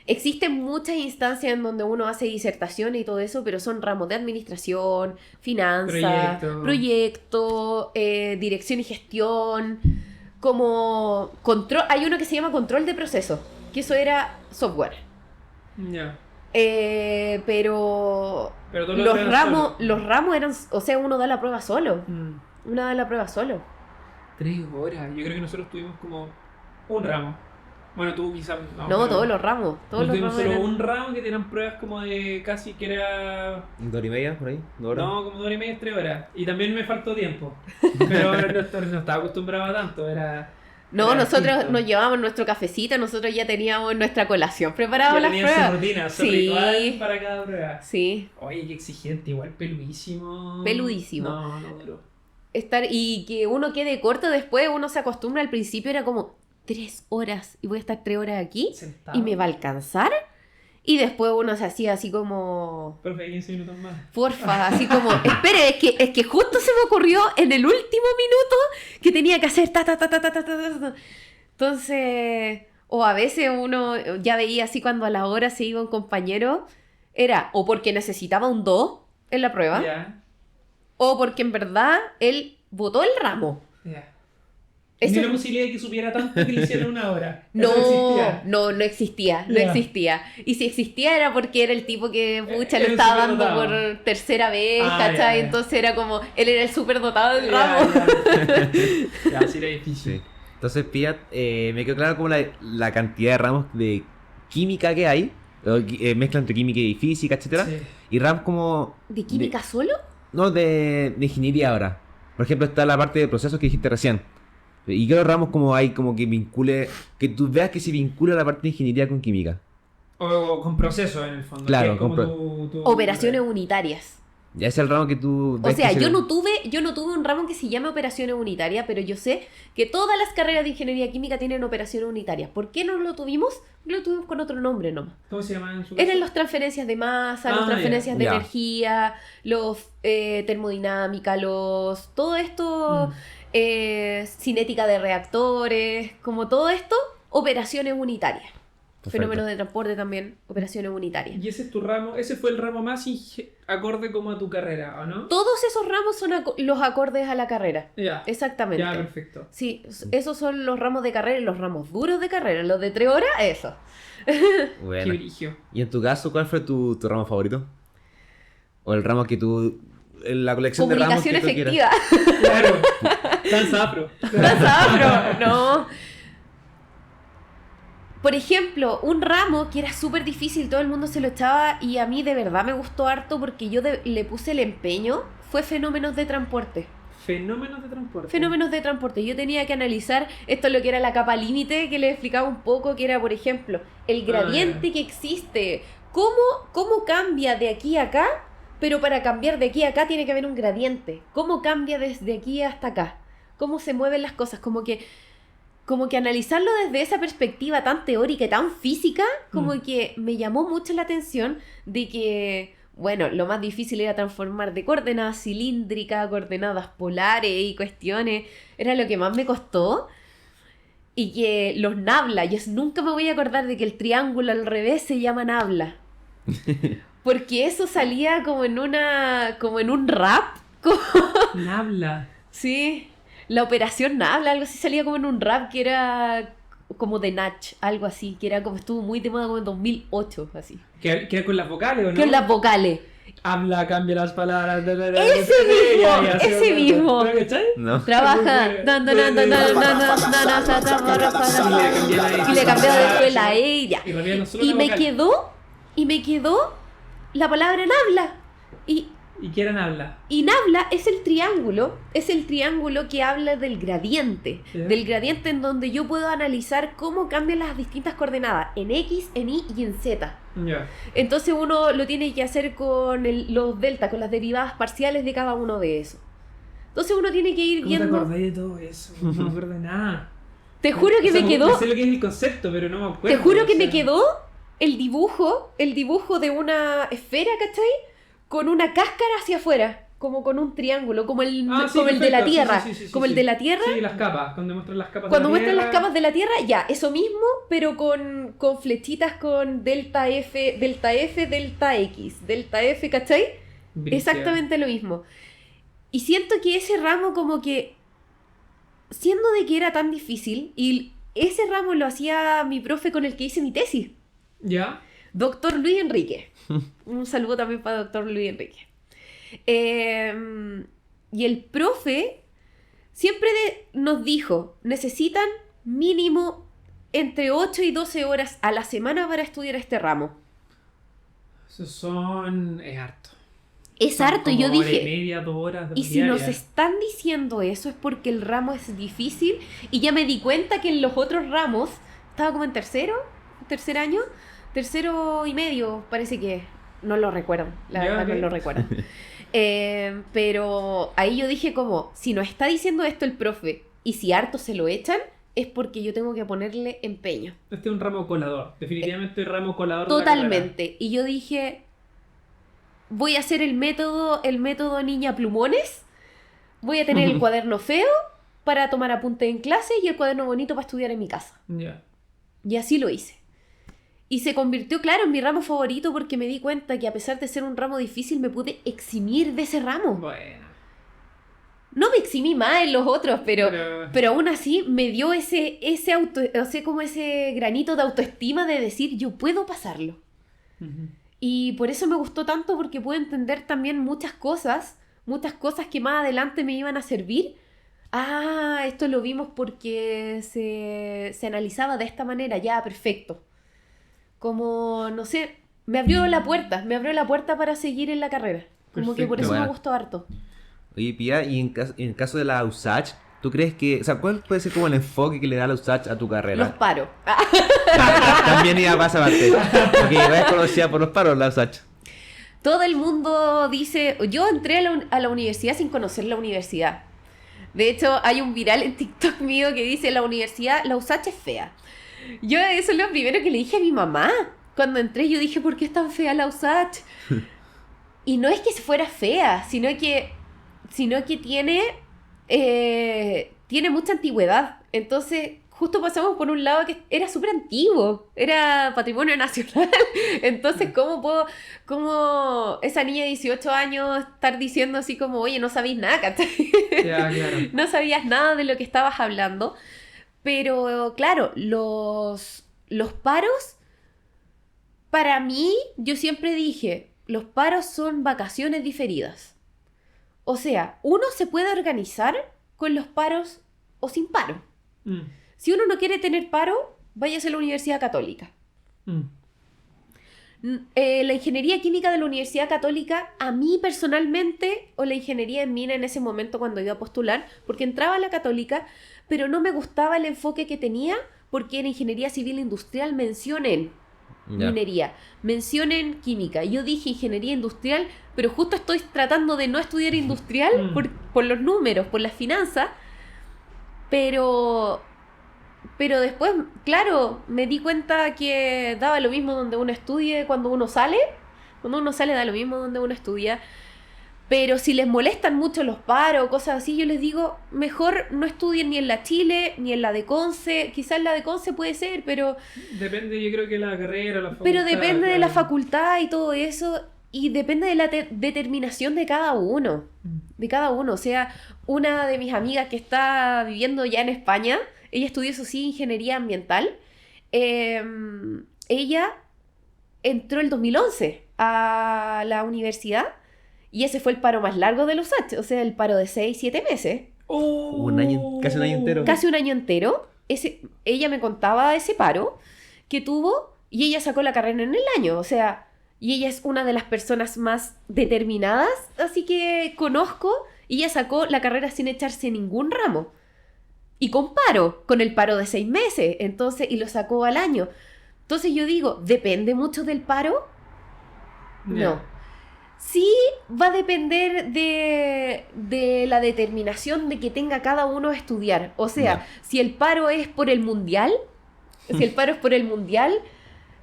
Existen muchas instancias en donde uno hace disertaciones y todo eso, pero son ramos de administración, finanzas, proyecto, dirección y gestión, como control. Hay uno que se llama control de proceso, que eso era software. Ya. Pero Pero los ramos eran, o sea, uno da la prueba solo. Uno da la prueba solo. 3 horas. Yo creo que nosotros tuvimos como un ramo. Bueno, tú quizás... No, todos los ramos. Todos los tuvimos ramos solo eran... un ramo que tenían pruebas como de casi que era... 2 horas y media, por ahí, 2 horas. No, como 2 horas y media, 3 horas. Y también me faltó tiempo. Pero no estaba acostumbrado a tanto, era... No, era nosotros distinto. nos llevábamos nuestro cafecito, nosotros ya teníamos nuestra colación preparada Ya para las tenían su pruebas. rutina, su Sí. ritual para cada prueba. Sí, Oye, qué exigente, igual peludísimo. Peludísimo. No, duro. y que uno quede corto después, uno se acostumbra. Al principio era como 3 horas y voy a estar 3 horas aquí Sentado. y me va a alcanzar. Y después uno se hacía así como... Profe, 15 minutos más. Porfa, así como, espere, es que justo se me ocurrió en el último minuto que tenía que hacer ta. Entonces, o a veces uno ya veía así cuando a la hora se iba un compañero, era o porque necesitaba un 2 en la prueba, Ya, o porque en verdad él botó el ramo. ya. Eso- Ni la posibilidad de que supiera tanto que le hicieran una hora. No, Eso existía. no Ya. existía. Y si existía era porque era el tipo que, pucha, Era lo el estaba dando superdotado. por tercera vez, Ah, ¿cachai? ya, ya. Entonces era como, él era el superdotado del Ya, ramo. Ya, sí era difícil. Sí. Entonces, Pia, me quedó claro como la cantidad de ramos de química que hay, mezcla entre química y física, etcétera, Sí. y ramos como... ¿De química solo? No, de ingeniería ahora. Por ejemplo, está la parte de procesos que dijiste recién. Y que los ramos como hay como que vincule, que tú veas que se vincula la parte de ingeniería con química. O con procesos en el fondo. Claro, que es como con tu- Operaciones unitarias. Ya es el ramo que tú O ves sea, que se- yo no tuve un ramo que se llame operaciones unitarias, pero yo sé que todas las carreras de ingeniería química tienen operaciones unitarias. ¿Por qué no lo tuvimos? Lo tuvimos con otro nombre nomás. ¿Cómo se llaman en su caso? Eran las transferencias de masa, Ah, las transferencias de ya. energía, los termodinámica, todo esto, cinética de reactores, como todo esto, operaciones unitarias. Perfecto. Fenómenos de transporte también, operaciones unitarias. Y ese es tu ramo, ese fue el ramo más acorde como a tu carrera, ¿o no? Todos esos ramos son los acordes a la carrera. Ya. Exactamente. Ya, perfecto. Sí, esos son los ramos de carrera y los ramos duros de carrera. Los de 3 horas, eso. Qué Bueno. brillo. ¿Y en tu caso, cuál fue tu ramo favorito? ¿O el ramo que tú... la colección de ramos Comunicación que tú quieras? efectiva. Claro. Danza afro. Danza afro, no. Por ejemplo, un ramo que era súper difícil, todo el mundo se lo echaba y a mí de verdad me gustó harto porque yo le puse el empeño, fue fenómenos de transporte. Fenómenos de transporte. Fenómenos de transporte. Yo tenía que analizar esto es lo que era la capa límite, que les explicaba un poco, que era, por ejemplo, el gradiente que existe. ¿Cómo cambia de aquí a acá? Pero para cambiar de aquí a acá tiene que haber un gradiente. ¿Cómo cambia desde aquí hasta acá? ¿Cómo se mueven las cosas? Como que analizarlo desde esa perspectiva tan teórica y tan física, como que me llamó mucho la atención de que, bueno, lo más difícil era transformar de coordenadas cilíndricas a coordenadas polares y cuestiones, era lo que más me costó. Y que los nabla, yo nunca me voy a acordar de que el triángulo al revés se llama nabla. Porque eso salía como en un rap. Nabla. Sí, la operación Nabla, algo así salía como en un rap que era como de Natch, algo así, que era como estuvo muy de moda como en 2008, así. ¿Que era con las vocales o no? Con las vocales. Habla, cambia las palabras. Ese mismo, ese mismo. ¿Lo cachai? No. Trabaja, y le cambiaba después la E y ya. Y repían solo Y la me vocal. quedó la palabra Nabla. ¿Y qué era nabla? Y Nabla es el triángulo que habla del gradiente. Ya. Del gradiente en donde yo puedo analizar cómo cambian las distintas coordenadas, en X, en Y y en Z. Ya. Entonces uno lo tiene que hacer con los deltas, con las derivadas parciales de cada uno de esos. Entonces uno tiene que ir ¿Cómo te viendo... acordás de todo eso? No me acuerdo de nada. Te juro que O sea, me quedó... Sé lo que es el concepto, pero no me acuerdo. Te juro que o me sea. quedó el dibujo de una esfera, ¿cachai? Con una cáscara hacia afuera, como con un triángulo, como el de la Tierra, como el de la Tierra. Sí, las capas, cuando muestran las capas Cuando de la muestran Tierra. las capas de la Tierra, ya, eso mismo, pero con flechitas con delta F, delta X, delta F, ¿cachai? Brígido. Exactamente lo mismo. Y siento que ese ramo como que, siendo de que era tan difícil, y ese ramo lo hacía mi profe con el que hice mi tesis, ¿Ya? Doctor Luis Enrique. Un saludo también para Doctor Luis Enrique. Y el profe siempre nos dijo, necesitan mínimo entre 8 y 12 horas a la semana para estudiar este ramo. Eso son... es harto. Es Son harto, y yo como hora y dije, media, 2 horas y si nos diarias. están diciendo eso es porque el ramo es difícil, y ya me di cuenta que en los otros ramos, estaba como en tercer año, tercero y medio, parece que, no lo recuerdo, la Ya, verdad ok. no lo recuerdo. Pero ahí yo dije como, si nos está diciendo esto el profe, y si harto se lo echan, es porque yo tengo que ponerle empeño. Este es un ramo colador. Definitivamente el ramo colador de la carrera. Totalmente. Y yo dije, voy a hacer el método niña plumones, voy a tener el cuaderno feo para tomar apuntes en clase y el cuaderno bonito para estudiar en mi casa. Ya. Y así lo hice. Y se convirtió, claro, en mi ramo favorito porque me di cuenta que a pesar de ser un ramo difícil me pude eximir de ese ramo. Bueno. No me eximí más en los otros, pero aún así me dio ese como ese granito de autoestima de decir, yo puedo pasarlo. Ujú. Y por eso me gustó tanto, porque pude entender también muchas cosas que más adelante me iban a servir. Ah, esto lo vimos porque se analizaba de esta manera, ya, perfecto. Como, no sé, me abrió la puerta para seguir en la carrera. Como que por Perfecto. eso me Bueno. gustó harto. Oye, Pia, y en caso de la USACH, ¿tú crees que, o sea, cuál puede ser como el enfoque que le da la USACH a tu Los carrera? paro. También iba a pasar parte, porque es conocida por los paros la USACH. Todo el mundo dice, yo entré a la universidad sin conocer la universidad. De hecho, hay un viral en TikTok mío que dice, la USACH es fea. Yo eso es lo primero que le dije a mi mamá. Cuando entré yo dije, ¿por qué es tan fea la USACH? Y no es que fuera fea, sino que tiene mucha antigüedad. Entonces, justo pasamos por un lado que era súper antiguo, era patrimonio nacional. Entonces, ¿cómo esa niña de 18 años estar diciendo así como, oye, no sabéis nada, ¿cachai? Ya, claro. No sabías nada de lo que estabas hablando. Pero, claro, los paros, para mí, yo siempre dije, los paros son vacaciones diferidas. O sea, uno se puede organizar con los paros o sin paro. Mm. Si uno no quiere tener paro, váyase a la Universidad Católica. Mm. La ingeniería química de la Universidad Católica, a mí personalmente, o la ingeniería en mina en ese momento cuando iba a postular, porque entraba a la Católica, pero no me gustaba el enfoque que tenía, porque en ingeniería civil industrial mencionen Ya. minería, mencionen química. Yo dije ingeniería industrial, pero justo estoy tratando de no estudiar industrial por los números, por las finanzas, pero después, claro, me di cuenta que daba lo mismo donde uno estudie cuando uno sale da lo mismo donde uno estudia. Pero si les molestan mucho los paros o cosas así, yo les digo, mejor no estudien ni en la Chile, ni en la de Conce. Quizás la de Conce puede ser, pero Depende, yo creo que la carrera, la facultad. pero depende de la claro. facultad y todo eso, y depende de la determinación de cada uno. De cada uno. O sea, una de mis amigas que está viviendo ya en España, ella estudió, eso sí, ingeniería ambiental. Ella entró el 2011 a la universidad y ese fue el paro más largo de los USACH. O sea, el paro de 6-7 meses. Oh. Casi un año entero. Casi un año entero. Ella me contaba ese paro que tuvo y ella sacó la carrera en el año. O sea, y ella es una de las personas más determinadas, así que conozco. Y ella sacó la carrera sin echarse ningún ramo. Y con paro, con el paro de 6 meses. Entonces, y lo sacó al año. Entonces yo digo, ¿depende mucho del paro? Ya. No. Sí va a depender de la determinación de que tenga cada uno a estudiar. O sea, Ya. si el paro es por el mundial,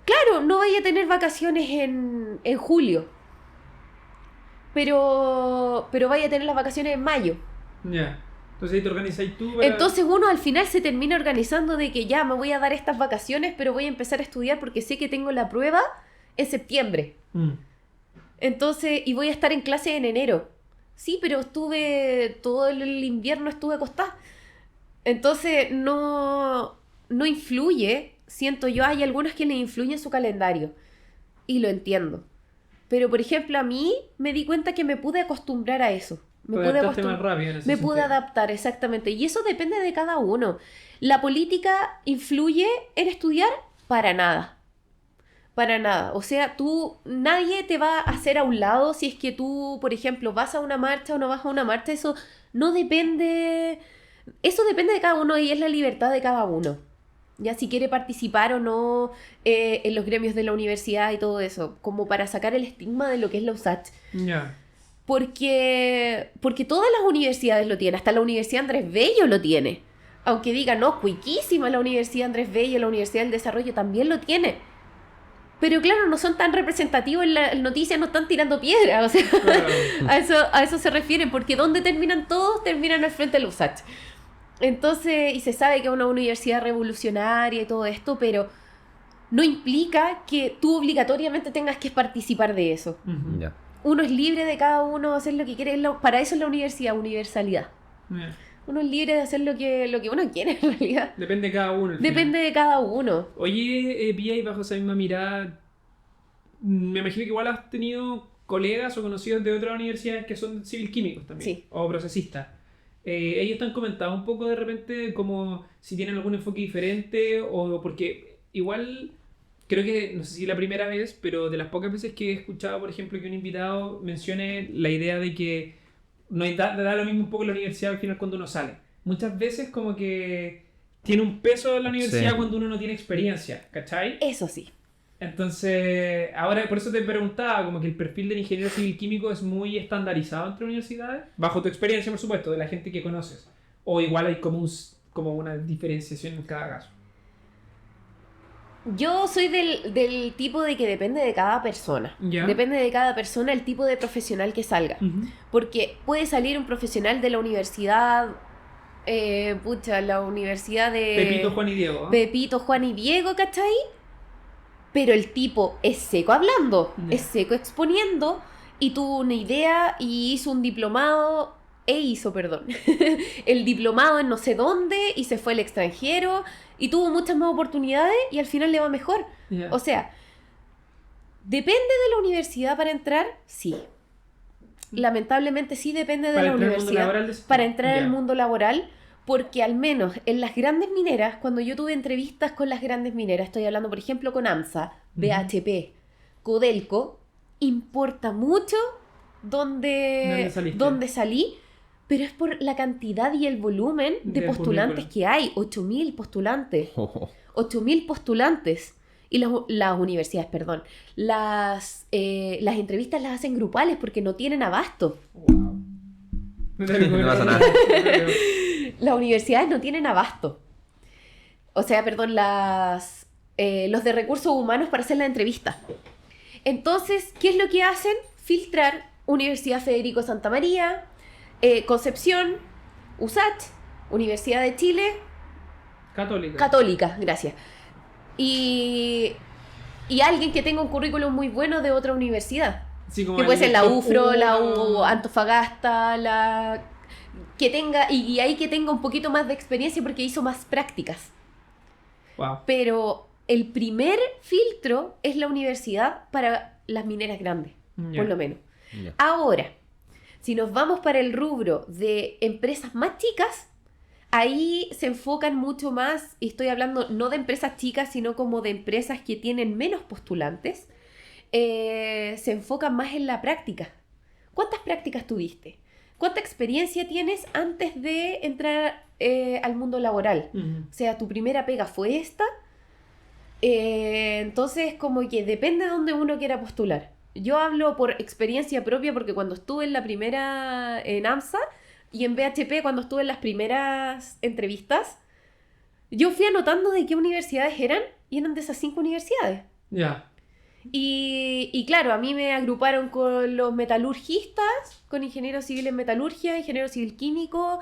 Claro, no vaya a tener vacaciones en julio, pero vaya a tener las vacaciones en mayo. Ya. Entonces ahí te organizáis tú para... Entonces uno al final se termina organizando de que ya me voy a dar estas vacaciones, pero voy a empezar a estudiar porque sé que tengo la prueba en septiembre. Entonces, y voy a estar en clase en enero. Sí, pero todo el invierno estuve acostada. Entonces no influye, siento yo, hay algunas que le influyen su calendario. Y lo entiendo. Pero, por ejemplo, a mí me di cuenta que me pude acostumbrar a eso. Te adaptaste más rápido en ese Me pude sentido. adaptar, exactamente. Y eso depende de cada uno. ¿La política influye en estudiar? Para nada. Para nada. O sea, nadie te va a hacer a un lado si es que tú, por ejemplo, vas a una marcha o no vas a una marcha. Eso no depende... Eso depende de cada uno y es la libertad de cada uno. Ya si quiere participar o no en los gremios de la universidad y todo eso. Como para sacar el estigma de lo que es la USACH. Ya. Porque todas las universidades lo tienen, hasta la Universidad Andrés Bello lo tiene. Aunque digan, no, cuiquísima la Universidad Andrés Bello, la Universidad del Desarrollo también lo tiene. Pero claro, no son tan representativos en las noticias, no están tirando piedra. O sea, Claro. a eso se refieren, porque donde terminan todos, terminan al frente de la USACH. Entonces, y se sabe que es una universidad revolucionaria y todo esto, pero no implica que tú obligatoriamente tengas que participar de eso. Ujú. Ya. Uno es libre de cada uno hacer lo que quiere. Para eso es la universidad, universalidad. Ya. Uno es libre de hacer lo que uno quiere en realidad. Depende de cada uno. al final. Depende de cada uno. Oye, Pía, y bajo esa misma mirada, me imagino que igual has tenido colegas o conocidos de otras universidades que son civil químicos también, Sí. o procesistas. Ellos te han comentado un poco de repente como si tienen algún enfoque diferente o porque igual creo que, no sé si la primera vez, pero de las pocas veces que he escuchado, por ejemplo, que un invitado mencione la idea de que no da lo mismo un poco la universidad al final cuando uno sale. Muchas veces como que tiene un peso en la universidad Sí. cuando uno no tiene experiencia, ¿cachai? Eso sí. Entonces, ahora por eso te preguntaba, como que el perfil del ingeniero civil químico es muy estandarizado entre universidades, bajo tu experiencia, por supuesto, de la gente que conoces. O igual hay como una diferenciación en cada caso. Yo soy del tipo de que depende de cada persona. Ya. Depende de cada persona el tipo de profesional que salga. Porque puede salir un profesional de la universidad, la universidad de Pepito, Juan y Diego. ¿eh? Pepito, Juan y Diego, ¿cachai? Pero el tipo es seco hablando, Ya. es seco exponiendo, y tuvo una idea y hizo un diplomado, el diplomado en no sé dónde, y se fue al extranjero, y tuvo muchas más oportunidades, y al final le va mejor. Ya. O sea, ¿depende de la universidad para entrar? Sí. Lamentablemente sí depende de Para la entrar al mundo universidad laboral, decís tú. para entrar Ya. al mundo laboral, porque al menos en las grandes mineras, cuando yo tuve entrevistas con las grandes mineras, estoy hablando por ejemplo con AMSA, BHP, Codelco, importa mucho ¿Dónde saliste? dónde salí, pero es por la cantidad y el volumen de De postulantes currículum. que hay, 8.000 postulantes. Oh, 8.000 postulantes. Y las universidades, perdón. Las entrevistas las hacen grupales porque no tienen abasto. Wow. No pasa nada. Las universidades no tienen abasto. O sea, perdón, los de recursos humanos para hacer la entrevista. Entonces, ¿qué es lo que hacen? Filtrar Universidad Federico Santa María, Concepción, USACH, Universidad de Chile, Católica, gracias. Y alguien que tenga un currículum muy bueno de otra universidad. Sí, como Que puede ser la top UFRO, la uno. Antofagasta, que tenga, y ahí que tenga un poquito más de experiencia porque hizo más prácticas. Wow. Pero el primer filtro es la universidad para las mineras grandes, Ya. por lo menos. ya. Ahora, si nos vamos para el rubro de empresas más chicas, ahí se enfocan mucho más, y estoy hablando no de empresas chicas, sino como de empresas que tienen menos postulantes, se enfocan más en la práctica. ¿Cuántas prácticas tuviste? ¿Cuánta experiencia tienes antes de entrar al mundo laboral? Ujú. O sea, ¿tu primera pega fue esta? Entonces, como que depende de dónde uno quiera postular. Yo hablo por experiencia propia porque cuando estuve en la primera en AMSA y en BHP, cuando estuve en las primeras entrevistas, yo fui anotando de qué universidades eran y eran de esas 5 universidades. Ya. Y claro, a mí me agruparon con los metalurgistas, con ingenieros civiles en metalurgia, ingeniero civil químico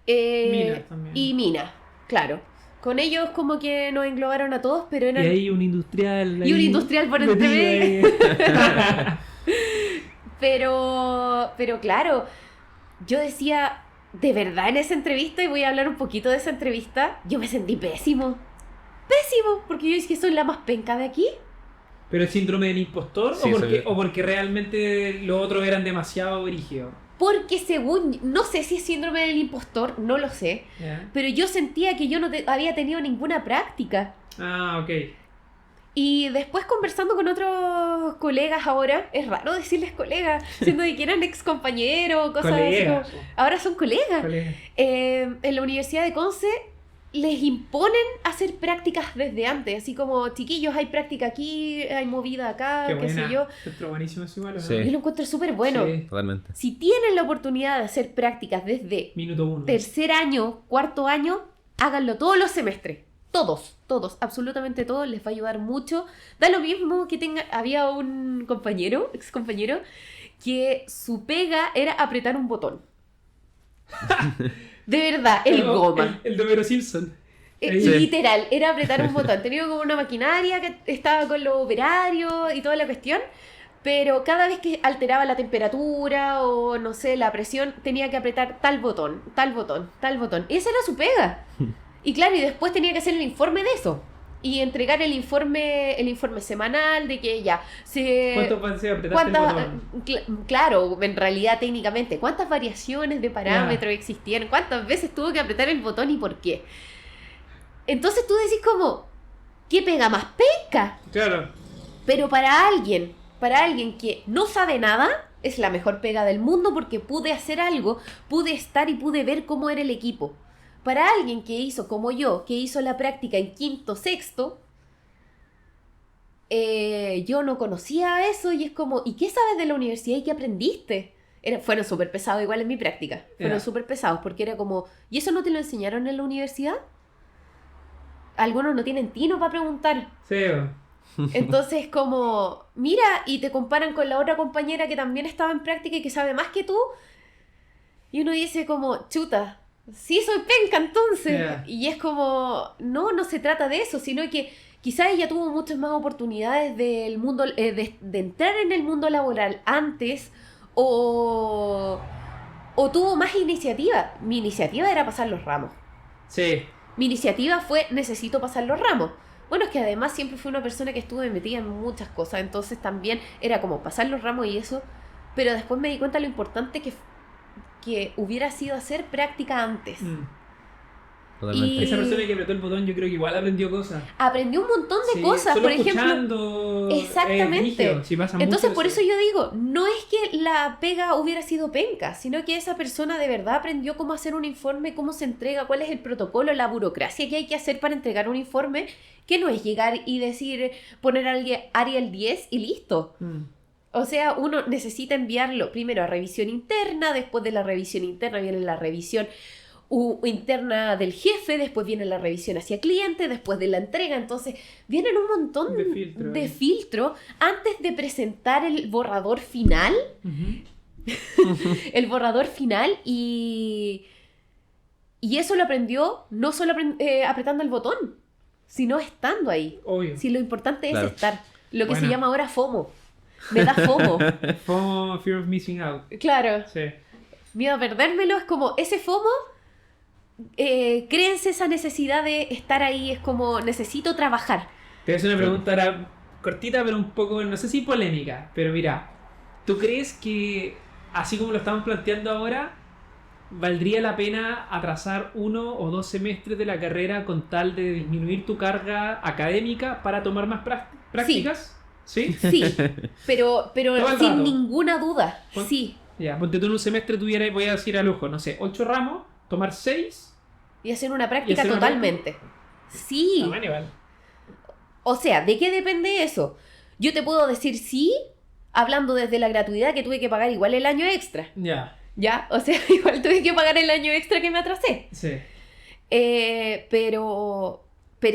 Minas también. y mina, claro. Con ellos como que nos englobaron a todos, pero Y eran... ahí un industrial. Y un ahí industrial por metido entre ahí. Pero claro, yo decía, de verdad en esa entrevista, y voy a hablar un poquito de esa entrevista, yo me sentí pésimo. Pésimo, porque yo dije, soy la más penca de aquí. ¿Pero el síndrome del impostor? Sí, ¿O porque realmente los otros eran demasiado brígidos? Porque según, no sé si es síndrome del impostor, no lo sé, Ya. pero yo sentía que yo no había tenido ninguna práctica. Ah, ok. Y después conversando con otros colegas ahora, es raro decirles colegas, siendo de que eran ex compañeros, cosas Colegas. así. Ahora son colegas. Colegas. En la Universidad de Conce les imponen hacer prácticas desde antes, así como, chiquillos, hay práctica aquí, hay movida acá, Qué qué sé buena. yo. Encuentro buenísimo eso igual, ¿o no? Sí. Yo lo encuentro súper bueno. Sí. Totalmente. Si tienen la oportunidad de hacer prácticas desde Minuto 1. tercer año, cuarto año, háganlo todos los semestres. Todos, absolutamente todos, les va a ayudar mucho. Da lo mismo que tenga... Había un compañero, ex compañero, que su pega era apretar un botón. De verdad, el goma. El de Homero Simpson. Sí. Literal, era apretar un botón. Tenía como una maquinaria que estaba con los operarios y toda la cuestión. Pero cada vez que alteraba la temperatura o, no sé, la presión, tenía que apretar tal botón, tal botón, tal botón. Esa era su pega. Y claro, y después tenía que hacer el informe de eso. Y entregar el informe semanal de que ya se... ¿Cuántas veces apretaste el botón? Claro, en realidad técnicamente, ¿cuántas variaciones de parámetros existieron? ¿Cuántas veces tuvo que apretar el botón y por qué? Entonces tú decís como, ¿qué pega más penca? Claro. Pero para alguien que no sabe nada, es la mejor pega del mundo porque pude hacer algo, pude estar y pude ver cómo era el equipo. Para alguien que hizo como yo, que hizo la práctica en quinto, sexto, yo no conocía eso y es como, ¿y qué sabes de la universidad y qué aprendiste? Fueron súper pesados igual en mi práctica. Fueron súper pesados porque era como, ¿y eso no te lo enseñaron en la universidad? Algunos no tienen tino para preguntar. Sí. Entonces como, mira, y te comparan con la otra compañera que también estaba en práctica y que sabe más que tú. Y uno dice como, chuta, sí soy penca entonces. Yeah. Y es como, no se trata de eso, sino que quizás ella tuvo muchas más oportunidades del mundo, de entrar en el mundo laboral antes o tuvo más iniciativa. Mi iniciativa era pasar los ramos. Sí. Mi iniciativa fue, necesito pasar los ramos. Bueno, es que además siempre fui una persona que estuve metida en muchas cosas, entonces también era como pasar los ramos y eso, pero después me di cuenta de lo importante que hubiera sido hacer práctica antes. Totalmente. Y- Esa persona que apretó el botón yo creo que igual aprendió cosas. Aprendí un montón de Sí, cosas, solo por ejemplo. escuchando, Exactamente. brígido. Sí, pasa Entonces, mucho por eso yo digo, no es que la pega hubiera sido penca, sino que esa persona de verdad aprendió cómo hacer un informe, cómo se entrega, cuál es el protocolo, la burocracia que hay que hacer para entregar un informe, que no es llegar y decir, poner a alguien Arial 10 y listo. O sea, uno necesita enviarlo primero a revisión interna, después de la revisión interna viene la revisión interna del jefe, después viene la revisión hacia cliente, después de la entrega, entonces vienen un montón De filtros. filtros antes de presentar el borrador final, y eso lo aprendió no solo apretando el botón, sino estando ahí. Obvio. Si lo importante Claro. es estar, lo que se Bueno. llama ahora FOMO. Me da FOMO. FOMO, Fear of Missing Out. Claro. Sí. Miedo a perdérmelo, es como ese FOMO, créense esa necesidad de estar ahí, es como necesito trabajar. Te voy a hacer una pregunta ahora cortita, pero un poco, no sé si polémica, pero mira, ¿tú crees que, así como lo estamos planteando ahora, valdría la pena atrasar 1 o 2 semestres de la carrera con tal de disminuir tu carga académica para tomar más prácticas? ¿Sí? Sí, pero Todo el sin rato. ninguna duda, Pon- sí. Ya, ponte tú en un semestre tuvieras, voy a decir a lujo, no sé, 8 ramos, tomar 6. Y hacer una práctica hacer una totalmente. Sí. Bueno, igual. O sea, ¿de qué depende eso? Yo te puedo decir sí, hablando desde la gratuidad que tuve que pagar igual el año extra. Ya, ¿Ya? O sea, igual tuve que pagar el año extra que me atrasé. sí. Pero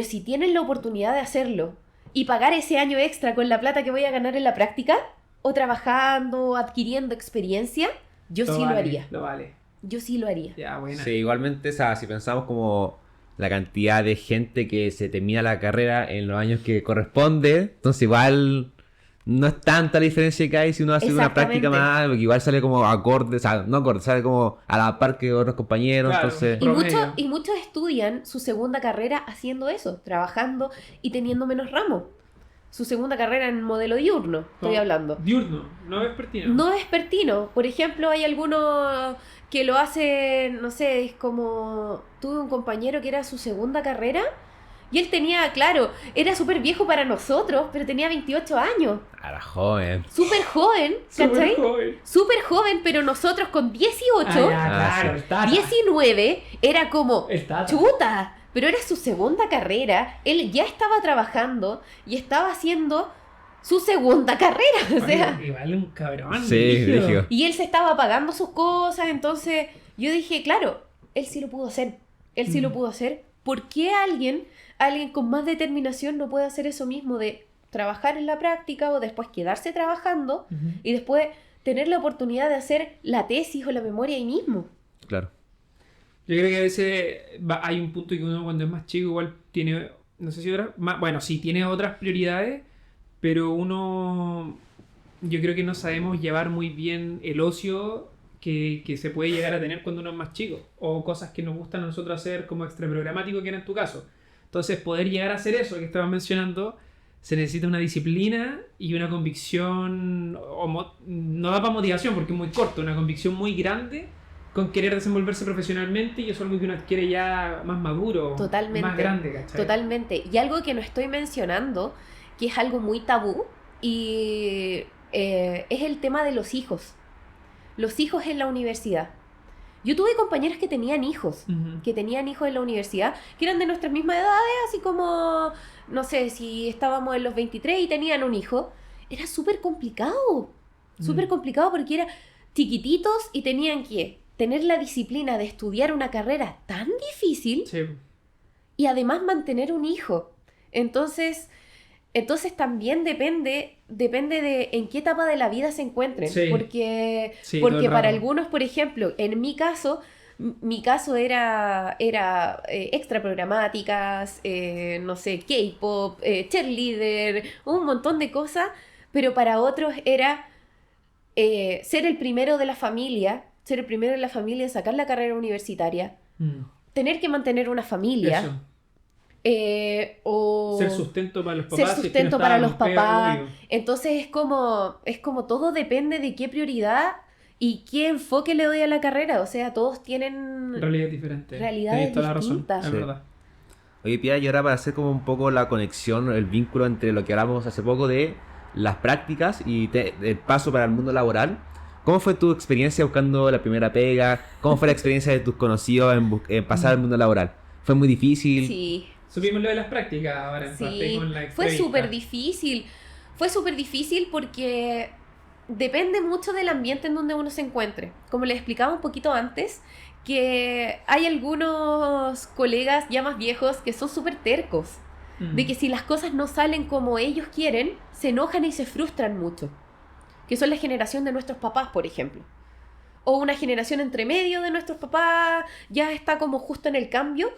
si tienen la oportunidad de hacerlo y pagar ese año extra con la plata que voy a ganar en la práctica, o trabajando, adquiriendo experiencia, yo sí lo haría. Lo vale. Yo sí lo haría. Ya, buena. Sí, igualmente, o sea, si pensamos como la cantidad de gente que se termina la carrera en los años que corresponde, entonces igual no es tanta la diferencia que hay si uno hace una práctica más, porque igual sale como acorde, o sea, no acorde, sale como a la par que otros compañeros, Claro. entonces... Y muchos estudian su segunda carrera haciendo eso, trabajando y teniendo menos ramos. Su segunda carrera en modelo diurno, estoy hablando. Diurno, no vespertino. No vespertino. Por ejemplo, hay algunos que lo hacen, no sé, es como... Tuve un compañero que era su segunda carrera y él tenía, claro, era súper viejo para nosotros, pero tenía 28 años. Era joven. Súper joven, ¿cachai? Súper joven. Súper joven, pero nosotros con 18, Claro, sí. el tata. 19, era como... El tata. ¡Chuta! Pero era su segunda carrera, él ya estaba trabajando y estaba haciendo su segunda carrera, o sea... Oye, igual un cabrón. Sí, brígido. brígido. Y él se estaba pagando sus cosas, entonces yo dije, claro, él sí lo pudo hacer, él sí lo pudo hacer. ¿Por qué alguien con más determinación no puede hacer eso mismo de trabajar en la práctica o después quedarse trabajando Ujú. y después tener la oportunidad de hacer la tesis o la memoria ahí mismo? Claro. Yo creo que a veces hay un punto que uno cuando es más chico igual tiene, no sé si otras, bueno, sí tiene otras prioridades, pero uno, yo creo que no sabemos llevar muy bien el ocio que se puede llegar a tener cuando uno es más chico, o cosas que nos gustan a nosotros hacer como extraprogramático que era en tu caso. Entonces poder llegar a hacer eso que estabas mencionando, se necesita una disciplina y una convicción, no da para motivación porque es muy corto, una convicción muy grande con querer desenvolverse profesionalmente, y eso es algo que uno adquiere ya más maduro, Totalmente. más grande, ¿cachai? Totalmente. Y algo que no estoy mencionando, que es algo muy tabú, y es el tema de los hijos. Los hijos en la universidad. Yo tuve compañeras que tenían hijos, Ujú. en la universidad, que eran de nuestras mismas edades, así como, no sé, si estábamos en los 23 y tenían un hijo. Era súper complicado porque eran chiquititos y tenían que tener la disciplina de estudiar una carrera tan difícil Sí. y además mantener un hijo. Entonces también depende de en qué etapa de la vida se encuentren. Sí. Porque Sí, todo el para rato. algunos, por ejemplo, en mi caso era extra programáticas, no sé, K-pop, cheerleader, un montón de cosas, pero para otros era ser el primero de la familia, sacar la carrera universitaria, tener que mantener una familia. Eso. O Ser sustento para los papás. ser si es que sustento no para estábamos los papás. pegados, obvio. Entonces es como todo depende de qué prioridad y qué enfoque le doy a la carrera. O sea, todos tienen Realidades diferentes. Realidades Tenés toda la razón, distintas. es Sí. verdad. Oye, Pia, y ahora para hacer como un poco la conexión, el vínculo entre lo que hablamos hace poco de las prácticas y el paso para el mundo laboral, ¿cómo fue tu experiencia buscando la primera pega? ¿Cómo fue la experiencia de tus conocidos en pasar al mundo laboral? ¿Fue muy difícil? Sí, Supimos lo de las prácticas ahora en parte sí. con la Fue entrevista. súper difícil. Fue súper difícil porque depende mucho del ambiente en donde uno se encuentre. Como les explicaba un poquito antes, que hay algunos colegas ya más viejos que son súper tercos. De que si las cosas no salen como ellos quieren, se enojan y se frustran mucho. Que son la generación de nuestros papás, por ejemplo. O una generación entre medio de nuestros papás, ya está como justo en el cambio.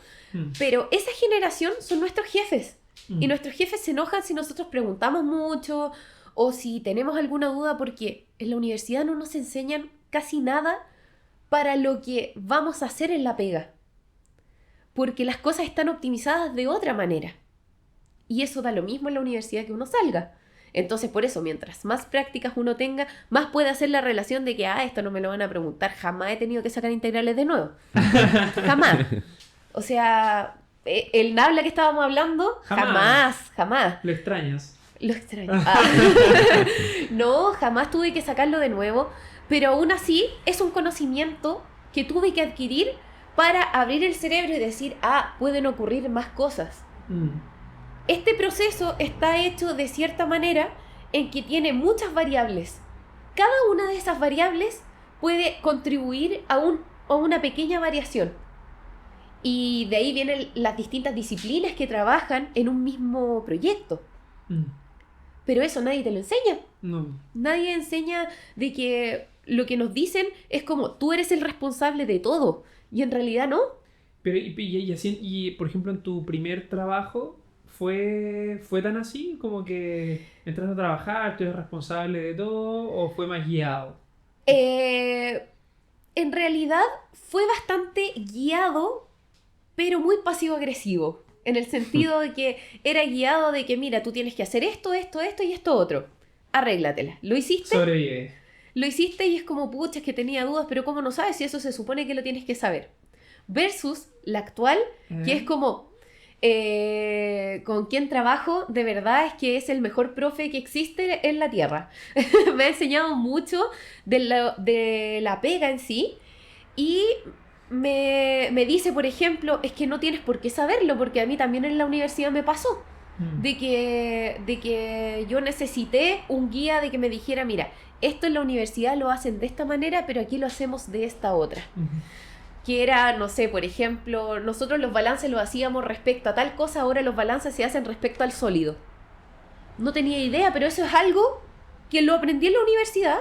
Pero esa generación son nuestros jefes. Y nuestros jefes se enojan si nosotros preguntamos mucho o si tenemos alguna duda, porque en la universidad no nos enseñan casi nada para lo que vamos a hacer en la pega. Porque las cosas están optimizadas de otra manera. Y eso da lo mismo en la universidad que uno salga. Entonces, por eso, mientras más prácticas uno tenga, más puede hacer la relación de que, esto no me lo van a preguntar. Jamás he tenido que sacar integrales de nuevo. Jamás. O sea, el Nabla que estábamos hablando, jamás. Lo extrañas. Lo extraño. No, jamás tuve que sacarlo de nuevo. Pero aún así, es un conocimiento que tuve que adquirir para abrir el cerebro y decir, pueden ocurrir más cosas. Este proceso está hecho de cierta manera en que tiene muchas variables. Cada una de esas variables puede contribuir a una pequeña variación. Y de ahí vienen las distintas disciplinas que trabajan en un mismo proyecto. Mm. Pero eso nadie te lo enseña. No. Nadie enseña de que lo que nos dicen es como tú eres el responsable de todo. Y en realidad no. Pero, y, por ejemplo, en tu primer trabajo, ¿fue tan así? Como que entraste a trabajar, tú eres responsable de todo, ¿o fue más guiado? En realidad fue bastante guiado, pero muy pasivo-agresivo. En el sentido de que era guiado de que, mira, tú tienes que hacer esto, esto, esto y esto otro. Arréglatela. ¿Lo hiciste? Sobrevive. Lo hiciste y es como, pucha, es que tenía dudas, pero ¿cómo no sabes si eso se supone que lo tienes que saber? Versus la actual, que es como, con quien trabajo, de verdad es que es el mejor profe que existe en la tierra. Me ha enseñado mucho de la pega en sí y me dice, por ejemplo, es que no tienes por qué saberlo, porque a mí también en la universidad me pasó. De que yo necesité un guía de que me dijera, mira, esto en la universidad lo hacen de esta manera, pero aquí lo hacemos de esta otra. Que era, no sé, por ejemplo, nosotros los balances los hacíamos respecto a tal cosa, ahora los balances se hacen respecto al sólido. No tenía idea, pero eso es algo que lo aprendí en la universidad,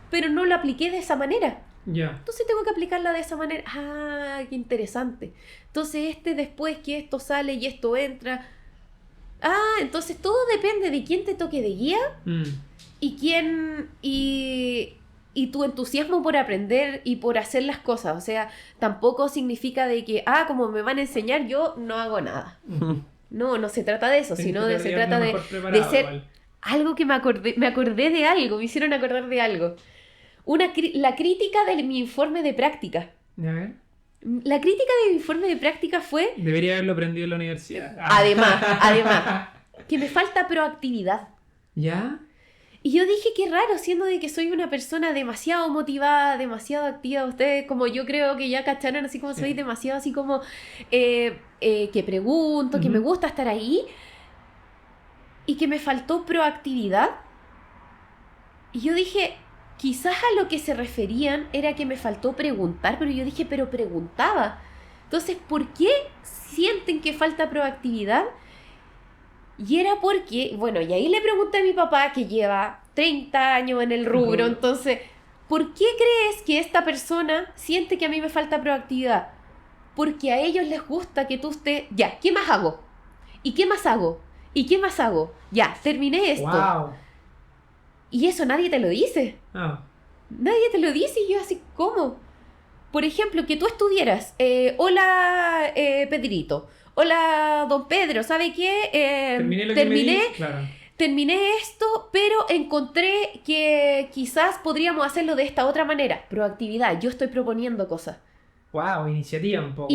pero no lo apliqué de esa manera. Ya. Entonces tengo que aplicarla de esa manera. Ah, qué interesante. Entonces después que esto sale y esto entra. Ah, entonces todo depende de quién te toque de guía y quién y tu entusiasmo por aprender y por hacer las cosas. O sea, tampoco significa de que, como me van a enseñar, yo no hago nada. No se trata de eso, sino se trata de ser igual. Algo que me acordé de algo, me hicieron acordar de algo. La crítica de mi informe de práctica. A ver. La crítica de mi informe de práctica fue... Debería haberlo aprendido en la universidad. Además, que me falta proactividad. ¿Ya? Y yo dije, qué raro, siendo de que soy una persona demasiado motivada, demasiado activa. Ustedes, como yo creo que ya cacharon, así como soy demasiado así como... que pregunto, que me gusta estar ahí. Y que me faltó proactividad. Y yo dije... Quizás a lo que se referían era que me faltó preguntar, pero yo dije, pero preguntaba. Entonces, ¿por qué sienten que falta proactividad? Y era porque, bueno, y ahí le pregunté a mi papá, que lleva 30 años en el rubro, entonces, ¿por qué crees que esta persona siente que a mí me falta proactividad? Porque a ellos les gusta que tú estés, ya, ¿qué más hago? ¿Y qué más hago? ¿Y qué más hago? Ya, terminé esto. Wow. Y eso nadie te lo dice. Nadie te lo dice y yo así, ¿cómo? Por ejemplo, que tú estuvieras, hola Pedrito, hola don Pedro, ¿sabe qué? Terminé esto, pero encontré que quizás podríamos hacerlo de esta otra manera. Proactividad, yo estoy proponiendo cosas. Wow, iniciativa un poco.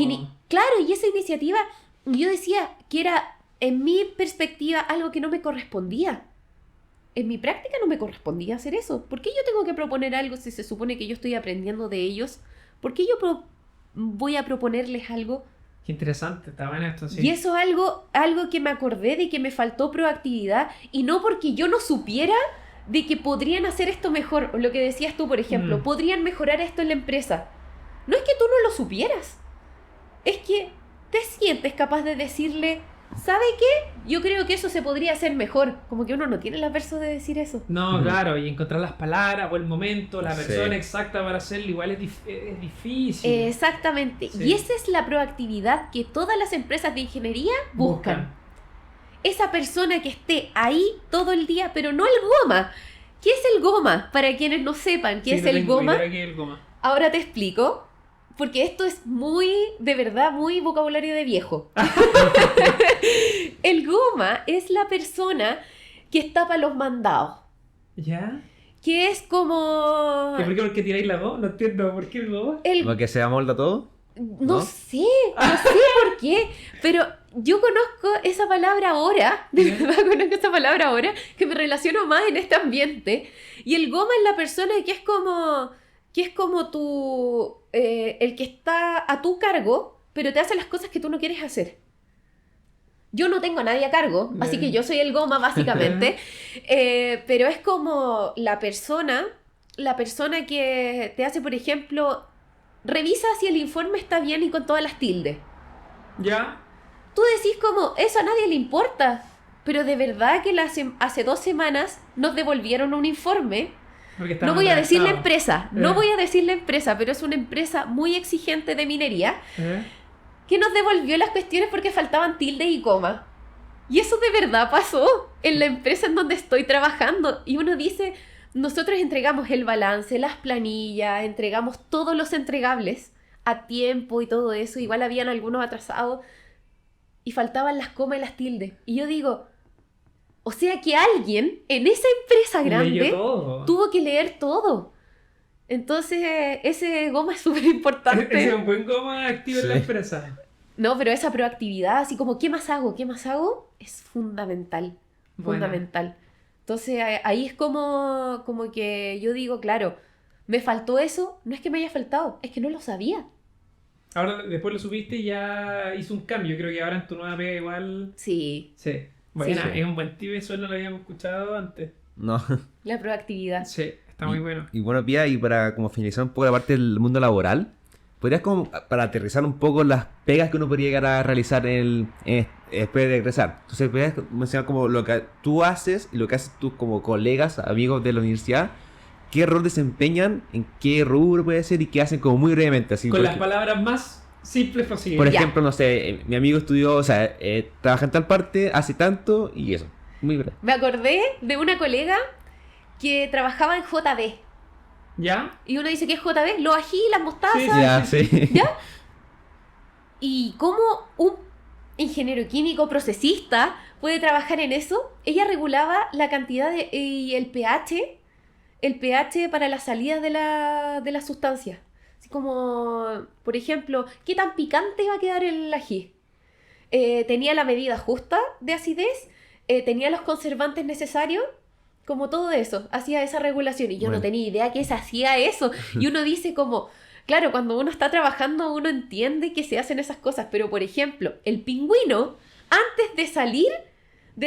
Claro, y esa iniciativa, yo decía que era, en mi perspectiva, algo que no me correspondía. En mi práctica no me correspondía hacer eso. ¿Por qué yo tengo que proponer algo si se supone que yo estoy aprendiendo de ellos? ¿Por qué yo voy a proponerles algo? Qué interesante, está bueno esto, sí. Y eso es algo que me acordé de que me faltó proactividad y no porque yo no supiera de que podrían hacer esto mejor. Lo que decías tú, por ejemplo, podrían mejorar esto en la empresa. No es que tú no lo supieras. Es que te sientes capaz de decirle... ¿Sabe qué? Yo creo que eso se podría hacer mejor. Como que uno no tiene los versos de decir eso. No, claro, y encontrar las palabras o el momento, la persona exacta para hacerlo igual es difícil. Exactamente. Sí. Y esa es la proactividad que todas las empresas de ingeniería buscan. Esa persona que esté ahí todo el día, pero no el goma. ¿Qué es el goma? Para quienes no sepan qué es el goma. Ahora te explico. Porque esto es muy, de verdad, muy vocabulario de viejo. El goma es la persona que está para los mandados. ¿Ya? Que es como... ¿Y por qué tiráis la voz? No entiendo. ¿Por qué el goma? ¿Porque se amolda todo? No sé por qué. Pero yo conozco esa palabra ahora. De verdad conozco esa palabra ahora. Que me relaciono más en este ambiente. Y el goma es la persona que es como tu... el que está a tu cargo, pero te hace las cosas que tú no quieres hacer. Yo no tengo a nadie a cargo, así que yo soy el goma, básicamente. Pero es como la persona que te hace, por ejemplo, revisa si el informe está bien y con todas las tildes. ¿Ya? Tú decís como, eso a nadie le importa. pero de verdad que hace 2 semanas nos devolvieron un informe. Porque No estaban voy a decir la atrasados. empresa, pero es una empresa muy exigente de minería ¿Eh? que nos devolvió las cuestiones porque faltaban tildes y coma. Y eso de verdad pasó en la empresa en donde estoy trabajando. Y uno dice, nosotros entregamos el balance, las planillas, entregamos todos los entregables a tiempo y todo eso. Igual habían algunos atrasados y faltaban las comas y las tildes. Y yo digo, o sea que alguien en esa empresa grande Leyó todo. tuvo que leer todo. Entonces, ese goma es súper Ese es importante. un buen goma activo en la Sí. empresa. No, pero esa proactividad, así como, ¿qué más hago? ¿Qué más hago? Es fundamental. Buena. Fundamental. Entonces, ahí es como que yo digo, claro, me faltó eso, no es que me haya faltado, es que no lo sabía. Ahora, después lo subiste y ya hizo un cambio. Creo que ahora en tu nueva pega igual... Sí, Sí. Buena, Sí. es un buen tip, eso no lo habíamos escuchado antes. No. la proactividad. Sí, está muy bueno. Y bueno, Pía, y para como finalizar un poco la parte del mundo laboral, ¿podrías como, para aterrizar un poco las pegas que uno podría llegar a realizar después de egresar? Entonces, ¿podrías mencionar como lo que tú haces y lo que haces tus como colegas, amigos de la universidad? ¿Qué rol desempeñan? ¿En qué rubro puede ser? ¿Y qué hacen como muy brevemente? Así, Con por las ej- palabras más simples posibles. Por Ya. ejemplo, no sé, mi amigo estudió, o sea, trabaja en tal parte, hace tanto y eso. Muy breve. Me acordé de una colega que trabajaba en JB. ¿Ya? Y uno dice, ¿qué es JB? Los ají, las mostazas. Sí, Ya, sí. ¿Ya? Y cómo un ingeniero químico procesista puede trabajar en eso. Ella regulaba la cantidad y el pH para la salida de la sustancia. Así como, por ejemplo, ¿qué tan picante va a quedar el ají? Tenía la medida justa de acidez, tenía los conservantes necesarios, como todo eso, hacía esa regulación. Y yo Bueno. no tenía idea que se hacía eso. Y uno dice como, claro, cuando uno está trabajando uno entiende que se hacen esas cosas. Pero, por ejemplo, el pingüino, antes de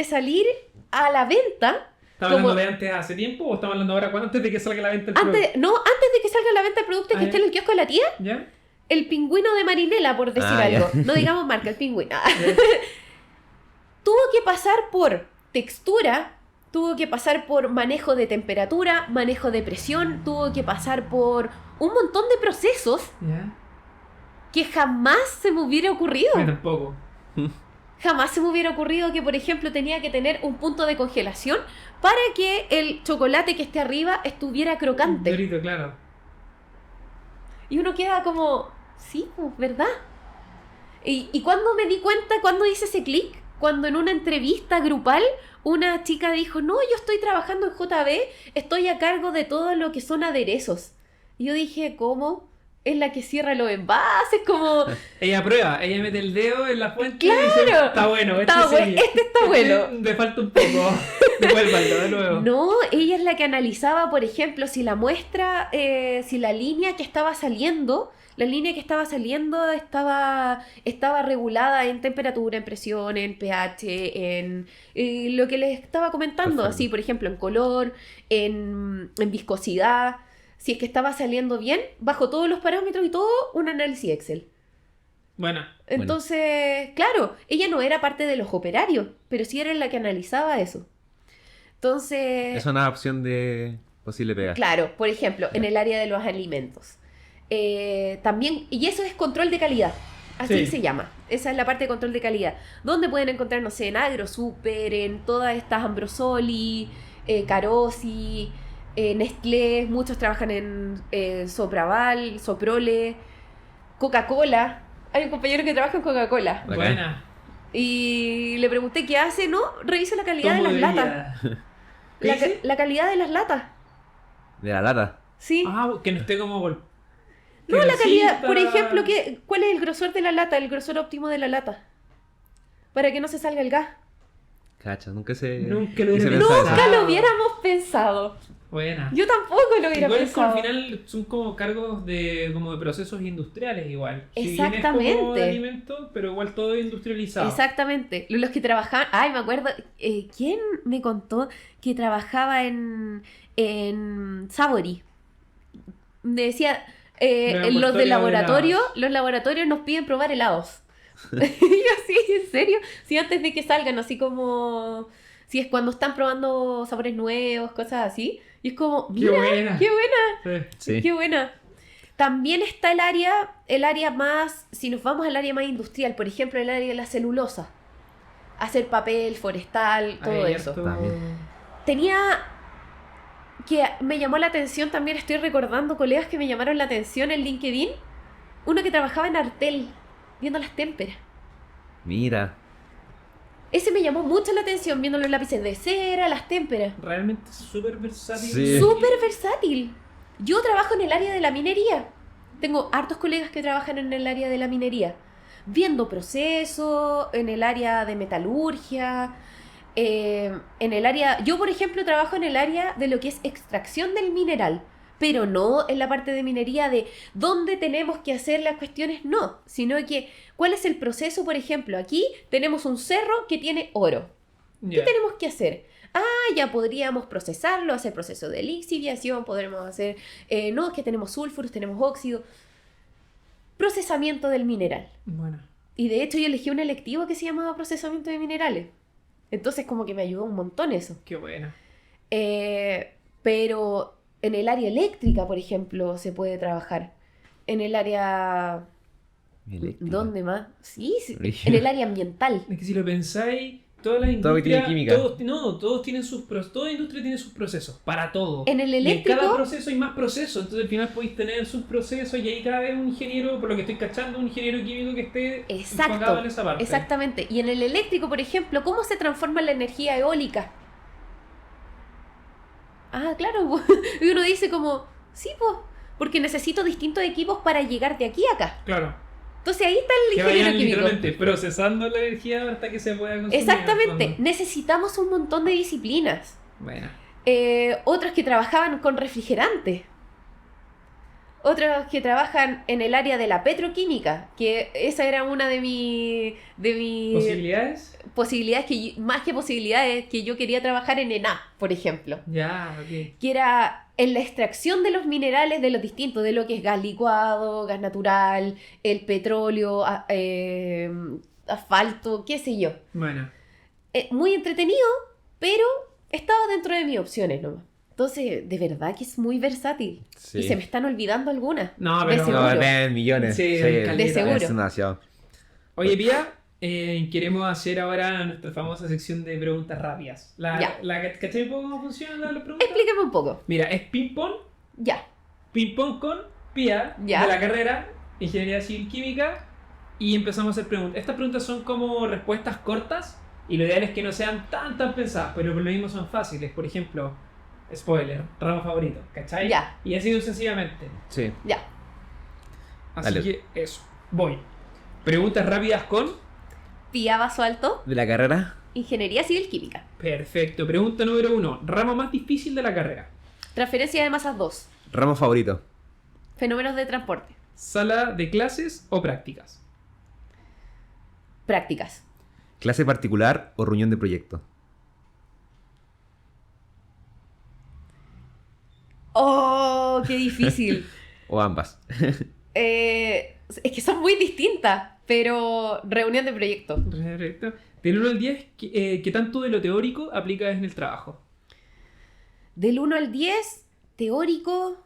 salir a la venta, ¿Estamos hablando como- de antes hace tiempo o estamos hablando ahora? ¿Cuándo? Antes de que salga a la venta el antes de que salga a la venta el producto Ah, que esté ya. en el kiosco de la tía, producto? ¿Ya? el pingüino de Marinela, por decir Ah, ya. algo. No digamos marca, el pingüino. Tuvo que pasar por textura, tuvo que pasar por manejo de temperatura, manejo de presión, tuvo que pasar por un montón de procesos ¿Ya? que jamás se me hubiera ocurrido. A mí tampoco. Jamás se me hubiera ocurrido que, por ejemplo, tenía que tener un punto de congelación para que el chocolate que esté arriba estuviera crocante. Dorito, claro. Y uno queda como, sí, pues, ¿verdad? Y cuando me di cuenta, cuando hice ese clic, cuando en una entrevista grupal una chica dijo, no, yo estoy trabajando en JB, estoy a cargo de todo lo que son aderezos. Y yo dije, ¿cómo? Es la que cierra los envases, como... Ella prueba, ella mete el dedo en la fuente ¡Claro! y dice, está bueno, Está sí. este está bueno. Me falta un poco. Devuélvanlo de nuevo. No, ella es la que analizaba, por ejemplo, si la muestra, si la línea que estaba saliendo, estaba regulada en temperatura, en presión, en pH, en lo que les estaba comentando, Perfecto. así, por ejemplo, en color, en viscosidad, si es que estaba saliendo bien, bajo todos los parámetros y todo, un análisis Excel. Bueno, Entonces, claro, ella no era parte de los operarios, pero sí era la que analizaba eso. Entonces, Es una opción de posible pega. claro, por ejemplo, en el área de los alimentos. También, y eso es control de calidad, así Sí. se llama. Esa es la parte de control de calidad. Donde pueden encontrar, no sé, en AgroSuper, en todas estas Ambrosoli, Carosi, Nestlé, muchos trabajan en Sopraval, Soprole, Coca-Cola. Hay un compañero que trabaja en Coca-Cola. Bacán. buena. Y le pregunté qué hace, no, revisa la calidad Tomo de de las latas. vida. ¿Qué dice? La calidad de las latas. De la lata. Sí. Ah, que no esté como gol. No, la calidad, Grasita. por ejemplo, ¿cuál es el grosor de la lata? El grosor óptimo de la lata. Para que no se salga el gas. Cacha, Nunca lo hice hubiera pensar pensado. eso. Nunca lo hubiéramos pensado. Buena. Yo tampoco lo hubiera Igual es como pensado. al final son como cargos de como de procesos industriales igual. Si bien es como Exactamente. de alimento, pero igual todo industrializado. Exactamente. Los que trabajaban. Ay, me acuerdo. ¿Quién me contó que trabajaba en Savory? Me decía. Los de Laboratorio de laboratorio, helados. los laboratorios nos piden probar helados. Yo sí, ¿en serio? Sí, antes de que salgan, así como... Si es cuando están probando sabores nuevos, cosas así. Y es como, ¡Qué mira, buena! qué buena, Sí. qué buena. También está el área más, si nos vamos al área más industrial, por ejemplo, el área de la celulosa. Hacer papel, forestal, todo Hay eso. harto- También. Tenía que me llamó la atención, también estoy recordando colegas que me llamaron la atención en LinkedIn. Uno que trabajaba en Artel, viendo las témperas. Mira. Ese me llamó mucho la atención, viendo los lápices de cera, las témperas. Realmente súper versátil. Sí. Súper versátil. Yo trabajo en el área de la minería. Tengo hartos colegas que trabajan en el área de la minería. Viendo procesos, en el área de metalurgia, en el área... Yo, por ejemplo, trabajo en el área de lo que es extracción del mineral, pero no en la parte de minería de dónde tenemos que hacer las cuestiones, no, sino que cuál es el proceso, por ejemplo, aquí tenemos un cerro que tiene oro. Ya. ¿Qué tenemos que hacer? Ya podríamos procesarlo, hacer proceso de lixiviación, podremos hacer... no, es que tenemos sulfuros, tenemos óxido. Procesamiento del mineral. Bueno. Y de hecho yo elegí un electivo que se llamaba procesamiento de minerales. Entonces como que me ayudó un montón eso. Qué buena. Pero en el área eléctrica, por ejemplo, se puede trabajar. En el área... Eléctrica. ¿Dónde más? Sí, Brígido. en el área ambiental. Es que si lo pensáis, todas las Todo que tiene industrias, química. todos tienen toda industria tiene sus procesos, para todo. En el Y en eléctrico... cada proceso hay más procesos, entonces al final podéis tener sus procesos y ahí cada vez un ingeniero, por lo que estoy cachando, un ingeniero químico que esté enfocado Exacto, en esa parte. exactamente. Y en el eléctrico, por ejemplo, ¿cómo se transforma la energía eólica? Claro, y uno dice como, sí, pues, porque necesito distintos equipos para llegar de aquí a acá. Claro. Entonces ahí está el Que ingeniero vayan químico. literalmente procesando la energía hasta que se pueda consumir. Exactamente, en el fondo. necesitamos un montón de disciplinas. Bueno. Otros que trabajaban con refrigerantes. Otros que trabajan en el área de la petroquímica, que esa era una de mis ¿Posibilidades? posibilidades, más que posibilidades, que yo quería trabajar en ENA, por ejemplo. Ya, ok. Que era en la extracción de los minerales de los distintos, de lo que es gas licuado, gas natural, el petróleo, asfalto, qué sé yo. Bueno. Muy entretenido, pero estaba dentro de mis opciones nomás. Entonces, de verdad que es muy versátil. Sí. Y se me están olvidando algunas. No, De pero... seguro. No, ven, millones. Sí, caleta. De seguro. Es demasiado. Oye, Pía, queremos hacer ahora nuestra famosa sección de preguntas rápidas. Ya. ¿Cachai un poco cómo funcionan las preguntas? Explíqueme un poco. Mira, es ping-pong Ya. con Pía Ya. de la carrera Ingeniería Civil Química y empezamos a hacer preguntas. Estas preguntas son como respuestas cortas y lo ideal es que no sean tan pensadas, pero por lo mismo son fáciles. Por ejemplo, spoiler, ramo favorito, ¿cachai? Ya. Y así sucesivamente. Sí. Ya. Así Dale. que eso, voy. Preguntas rápidas con... Pía Vaso Alto, ¿De la carrera? Ingeniería Civil Química. Perfecto. Pregunta número 1. Ramo más difícil de la carrera. Transferencia de masas 2. Ramo favorito. Fenómenos de transporte. ¿Sala de clases o prácticas? Prácticas. ¿Clase particular o reunión de proyecto? ¡Oh, qué difícil! O ambas. Es que son muy distintas, pero reunión de proyecto. Perfecto. Del 1 al 10, ¿qué tanto de lo teórico aplicas en el trabajo? Del 1 al 10, teórico,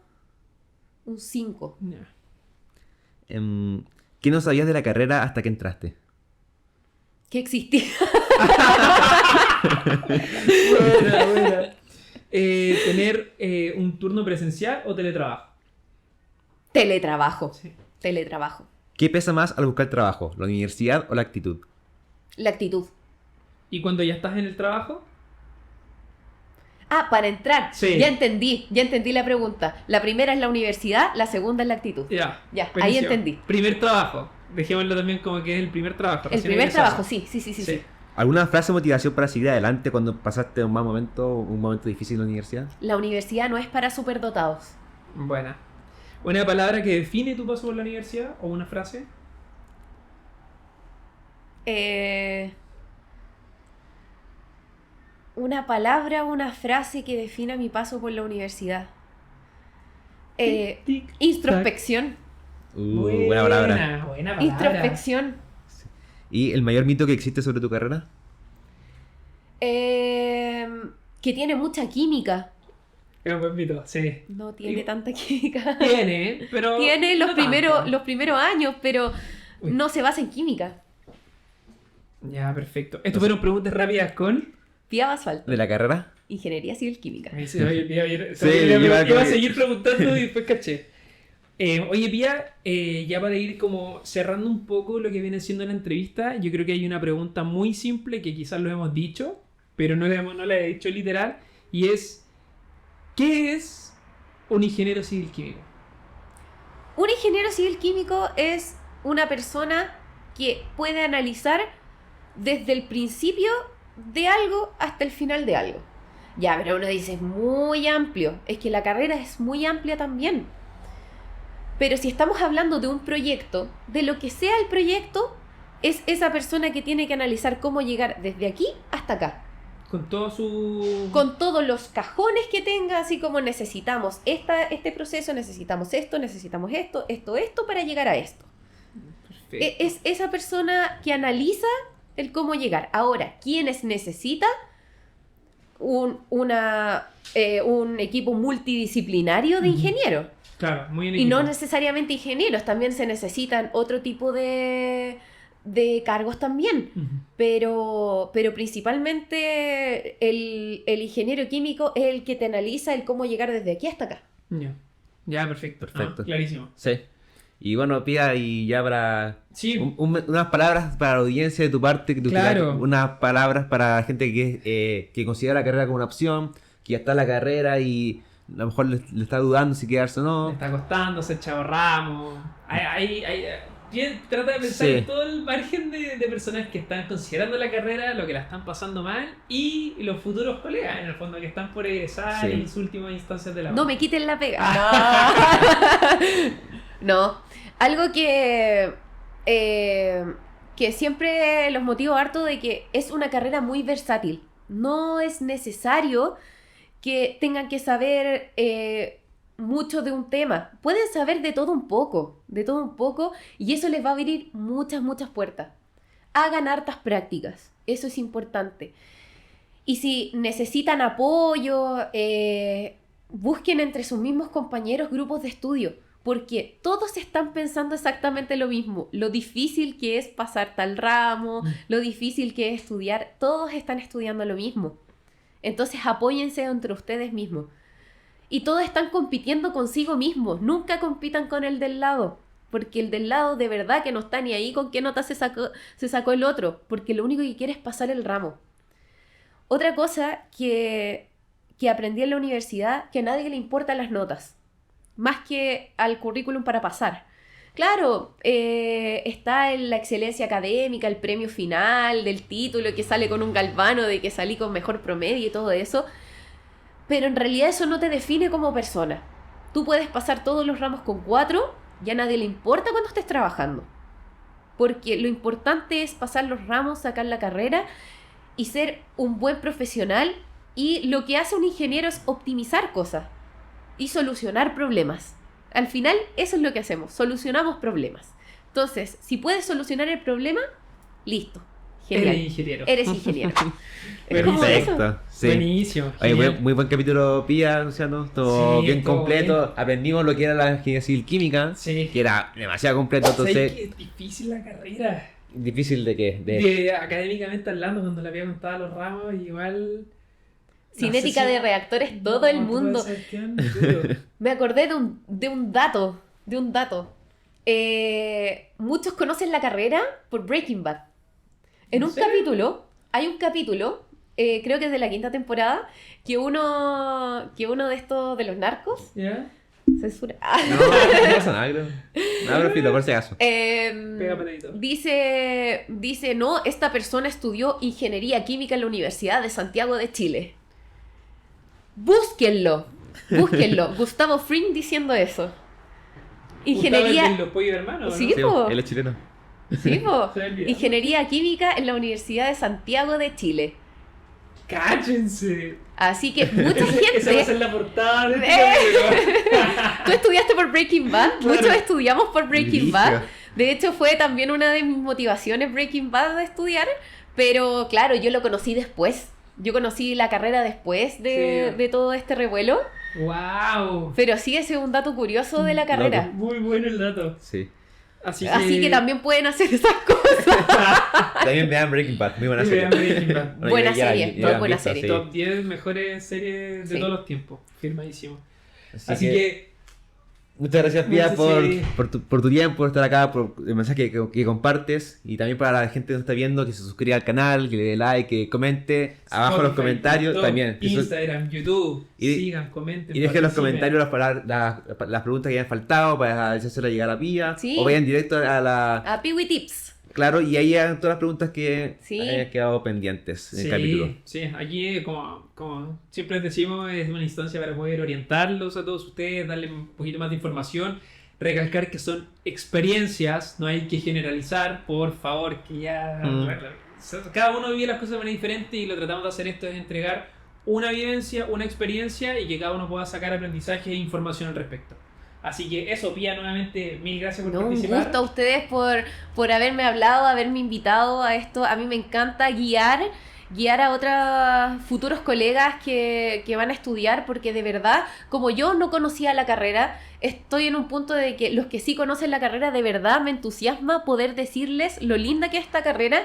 un 5. Ya. ¿Qué no sabías de la carrera hasta que entraste? ¿Qué existía? Buena. ¿Tener un turno presencial o teletrabajo? Teletrabajo. Sí. Teletrabajo. ¿Qué pesa más al buscar trabajo? ¿La universidad o la actitud? La actitud. ¿Y cuando ya estás en el trabajo? Para entrar. Sí. Ya entendí la pregunta. La primera es la universidad, la segunda es la actitud. Ya. Ya, ahí buenísimo. entendí. Primer trabajo. Dejémoslo también como que es el primer trabajo. El recién primer egresado. trabajo, sí. ¿Alguna frase de motivación para seguir adelante cuando pasaste un mal momento, un momento difícil en la universidad? La universidad no es para superdotados. Buena. ¿Una palabra que define tu paso por la universidad o una frase? Una palabra, una frase que defina mi paso por la universidad. Tic, tic, Introspección. Buena palabra. Buena palabra. Introspección. ¿Y el mayor mito que existe sobre tu carrera? Que tiene mucha química. Es un buen mito, sí. No tiene tanta química. Tiene, pero... Tiene no tanto. los primeros años, pero Uy. no se basa en química. Ya, perfecto. Estas fueron preguntas rápidas con... Pía Basfalto. ¿De la carrera? Ingeniería Civil Química. Ahí se oye, Sí, iba iba a a- seguir preguntando y después caché. Oye, Pía, ya para ir como cerrando un poco lo que viene siendo la entrevista, yo creo que hay una pregunta muy simple que quizás lo hemos dicho, pero no la he dicho literal, y es, ¿qué es un ingeniero civil químico? Un ingeniero civil químico es una persona que puede analizar desde el principio de algo hasta el final de algo. Ya, pero uno dice, es muy amplio. Es que la carrera es muy amplia también. Pero si estamos hablando de un proyecto, de lo que sea el proyecto, es esa persona que tiene que analizar cómo llegar desde aquí hasta acá. Con todo su... Con todos los cajones que tenga, así como necesitamos este proceso, necesitamos esto, para llegar a esto. Perfecto. Es esa persona que analiza el cómo llegar. Ahora, ¿quiénes necesita? Un equipo multidisciplinario de ingenieros. Claro, muy en Y no equipo. necesariamente ingenieros, también se necesitan otro tipo de cargos también. Ujú. Pero principalmente el ingeniero químico es el que te analiza el cómo llegar desde aquí hasta acá. Ya, perfecto. Perfecto. Ah, clarísimo. Sí. Y bueno, Pía, y ya para... Sí. unas palabras para la audiencia de tu parte, que tú Claro. quieras, unas palabras para la gente que considera la carrera como una opción, que ya está en la carrera y a lo mejor le está dudando si quedarse o Le no. está costándose, Chavo Ramos. Trata de pensar Sí. en todo el margen de personas que están considerando la carrera, lo que la están pasando mal y los futuros colegas, en el fondo, que están por egresar Sí. en sus últimas instancias de la No U. me quiten la pega. No. Algo que siempre los motivo harto de que es una carrera muy versátil. No es necesario que tengan que saber mucho de un tema. Pueden saber de todo un poco, y eso les va a abrir muchas puertas. Hagan hartas prácticas, eso es importante. Y si necesitan apoyo, busquen entre sus mismos compañeros grupos de estudio, porque todos están pensando exactamente lo mismo, lo difícil que es pasar tal ramo, lo difícil que es estudiar, todos están estudiando lo mismo. Entonces apóyense entre ustedes mismos. Y todos están compitiendo consigo mismos, nunca compitan con el del lado, porque el del lado de verdad que no está ni ahí con qué nota se sacó el otro, porque lo único que quiere es pasar el ramo. Otra cosa que aprendí en la universidad, que a nadie le importan las notas, más que al currículum para pasar. Claro, está en la excelencia académica, el premio final del título que sale con un galvano de que salí con mejor promedio y todo eso, pero en realidad eso no te define como persona. Tú puedes pasar todos los ramos con 4, y a nadie le importa cuando estés trabajando, porque lo importante es pasar los ramos, sacar la carrera y ser un buen profesional, y lo que hace un ingeniero es optimizar cosas y solucionar problemas. Al final eso es lo que hacemos, solucionamos problemas. Entonces, si puedes solucionar el problema, listo, genial. Eres ingeniero. Eres ingeniero. Es como Perfecto. eso. Sí. Buenísimo. Oye, genial. muy buen capítulo, Pía, Luciano. Todo Sí, bien estuvo completo. bien. Aprendimos lo que era la ingeniería civil química, Sí. que era demasiado completo, ¿Sabes entonces que es difícil la carrera? difícil de que... Académicamente hablando, cuando le había contado los ramos, igual... Cinética no sé si- de reactores, todo el No, tú mundo. puedes ser qué duro. Me acordé de un dato. Muchos conocen la carrera por Breaking Bad. En ¿En un serio? capítulo, hay un capítulo, creo que es de la 5ª temporada, que uno de estos de los narcos, ¿Ya? censura, No, no pasa nada, creo. No, pero filo, por si acaso. Pega patadito. dice, no, esta persona estudió ingeniería química en la Universidad de Santiago de Chile. Búsquenlo. Gustavo Fring diciendo eso. Ingeniería... Ingeniería... los pollos hermanos, Sí. ¿no? po. Él es chileno. Sí, po. Se me olvidó. Ingeniería química en la Universidad de Santiago de Chile. ¡Cáchense! Así que mucha Esa va a gente... ser la portada de este capítulo. Tú estudiaste por Breaking Bad, Claro. muchos estudiamos por Breaking Bad, De hecho, fue también una de mis motivaciones Breaking Bad de estudiar, pero claro, yo lo conocí después. Yo conocí la carrera después de todo este revuelo. ¡Wow! Pero sí, ese es un dato curioso de la carrera. Muy bueno el dato. Sí. Así que también pueden hacer esas cosas. También vean Breaking Bad, muy buena serie. Breaking Bad. Bueno, Buena ya la- serie, ya la han buena visto, serie. sí. Top 10 mejores series de Sí. todos los tiempos. Firmadísimo. Así Así que muchas gracias, Pía, Muchas por tu tiempo, por estar acá, por el mensaje que compartes. Y también para la gente que nos está viendo, que se suscriba al canal, que le dé like, que comente. Abajo en los Spotify, comentarios TikTok, también. que Instagram, YouTube. Y- Sigan, comenten. Y dejen en los participen. comentarios las preguntas que hayan faltado para hacérselas llegar a Pía. Sí. O vayan directo a la... A Peewee Tips. Claro, y ahí hagan todas las preguntas que Sí. hayan quedado pendientes en el Sí, capítulo. sí, aquí como siempre les decimos es una instancia para poder orientarlos a todos ustedes, darles un poquito más de información, recalcar que son experiencias, no hay que generalizar, por favor, que ya cada uno vive las cosas de manera diferente y lo que tratamos de hacer esto es entregar una vivencia, una experiencia y que cada uno pueda sacar aprendizaje e información al respecto. Así que eso, Pía, nuevamente, mil gracias por No, un participar. gusto a ustedes por haberme hablado, haberme invitado a esto. A mí me encanta guiar a otros futuros colegas que van a estudiar, porque de verdad, como yo no conocía la carrera, estoy en un punto de que los que sí conocen la carrera, de verdad me entusiasma poder decirles lo linda que es esta carrera,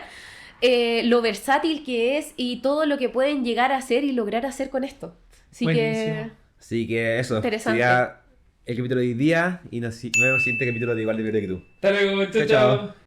lo versátil que es y todo lo que pueden llegar a hacer y lograr hacer con esto. Así Buenísimo. Así que eso, Interesante. sería el capítulo de hoy día y nos vemos en el siguiente capítulo de Igual de Verde que tú. Hasta luego, chao, Chao, chao. chao.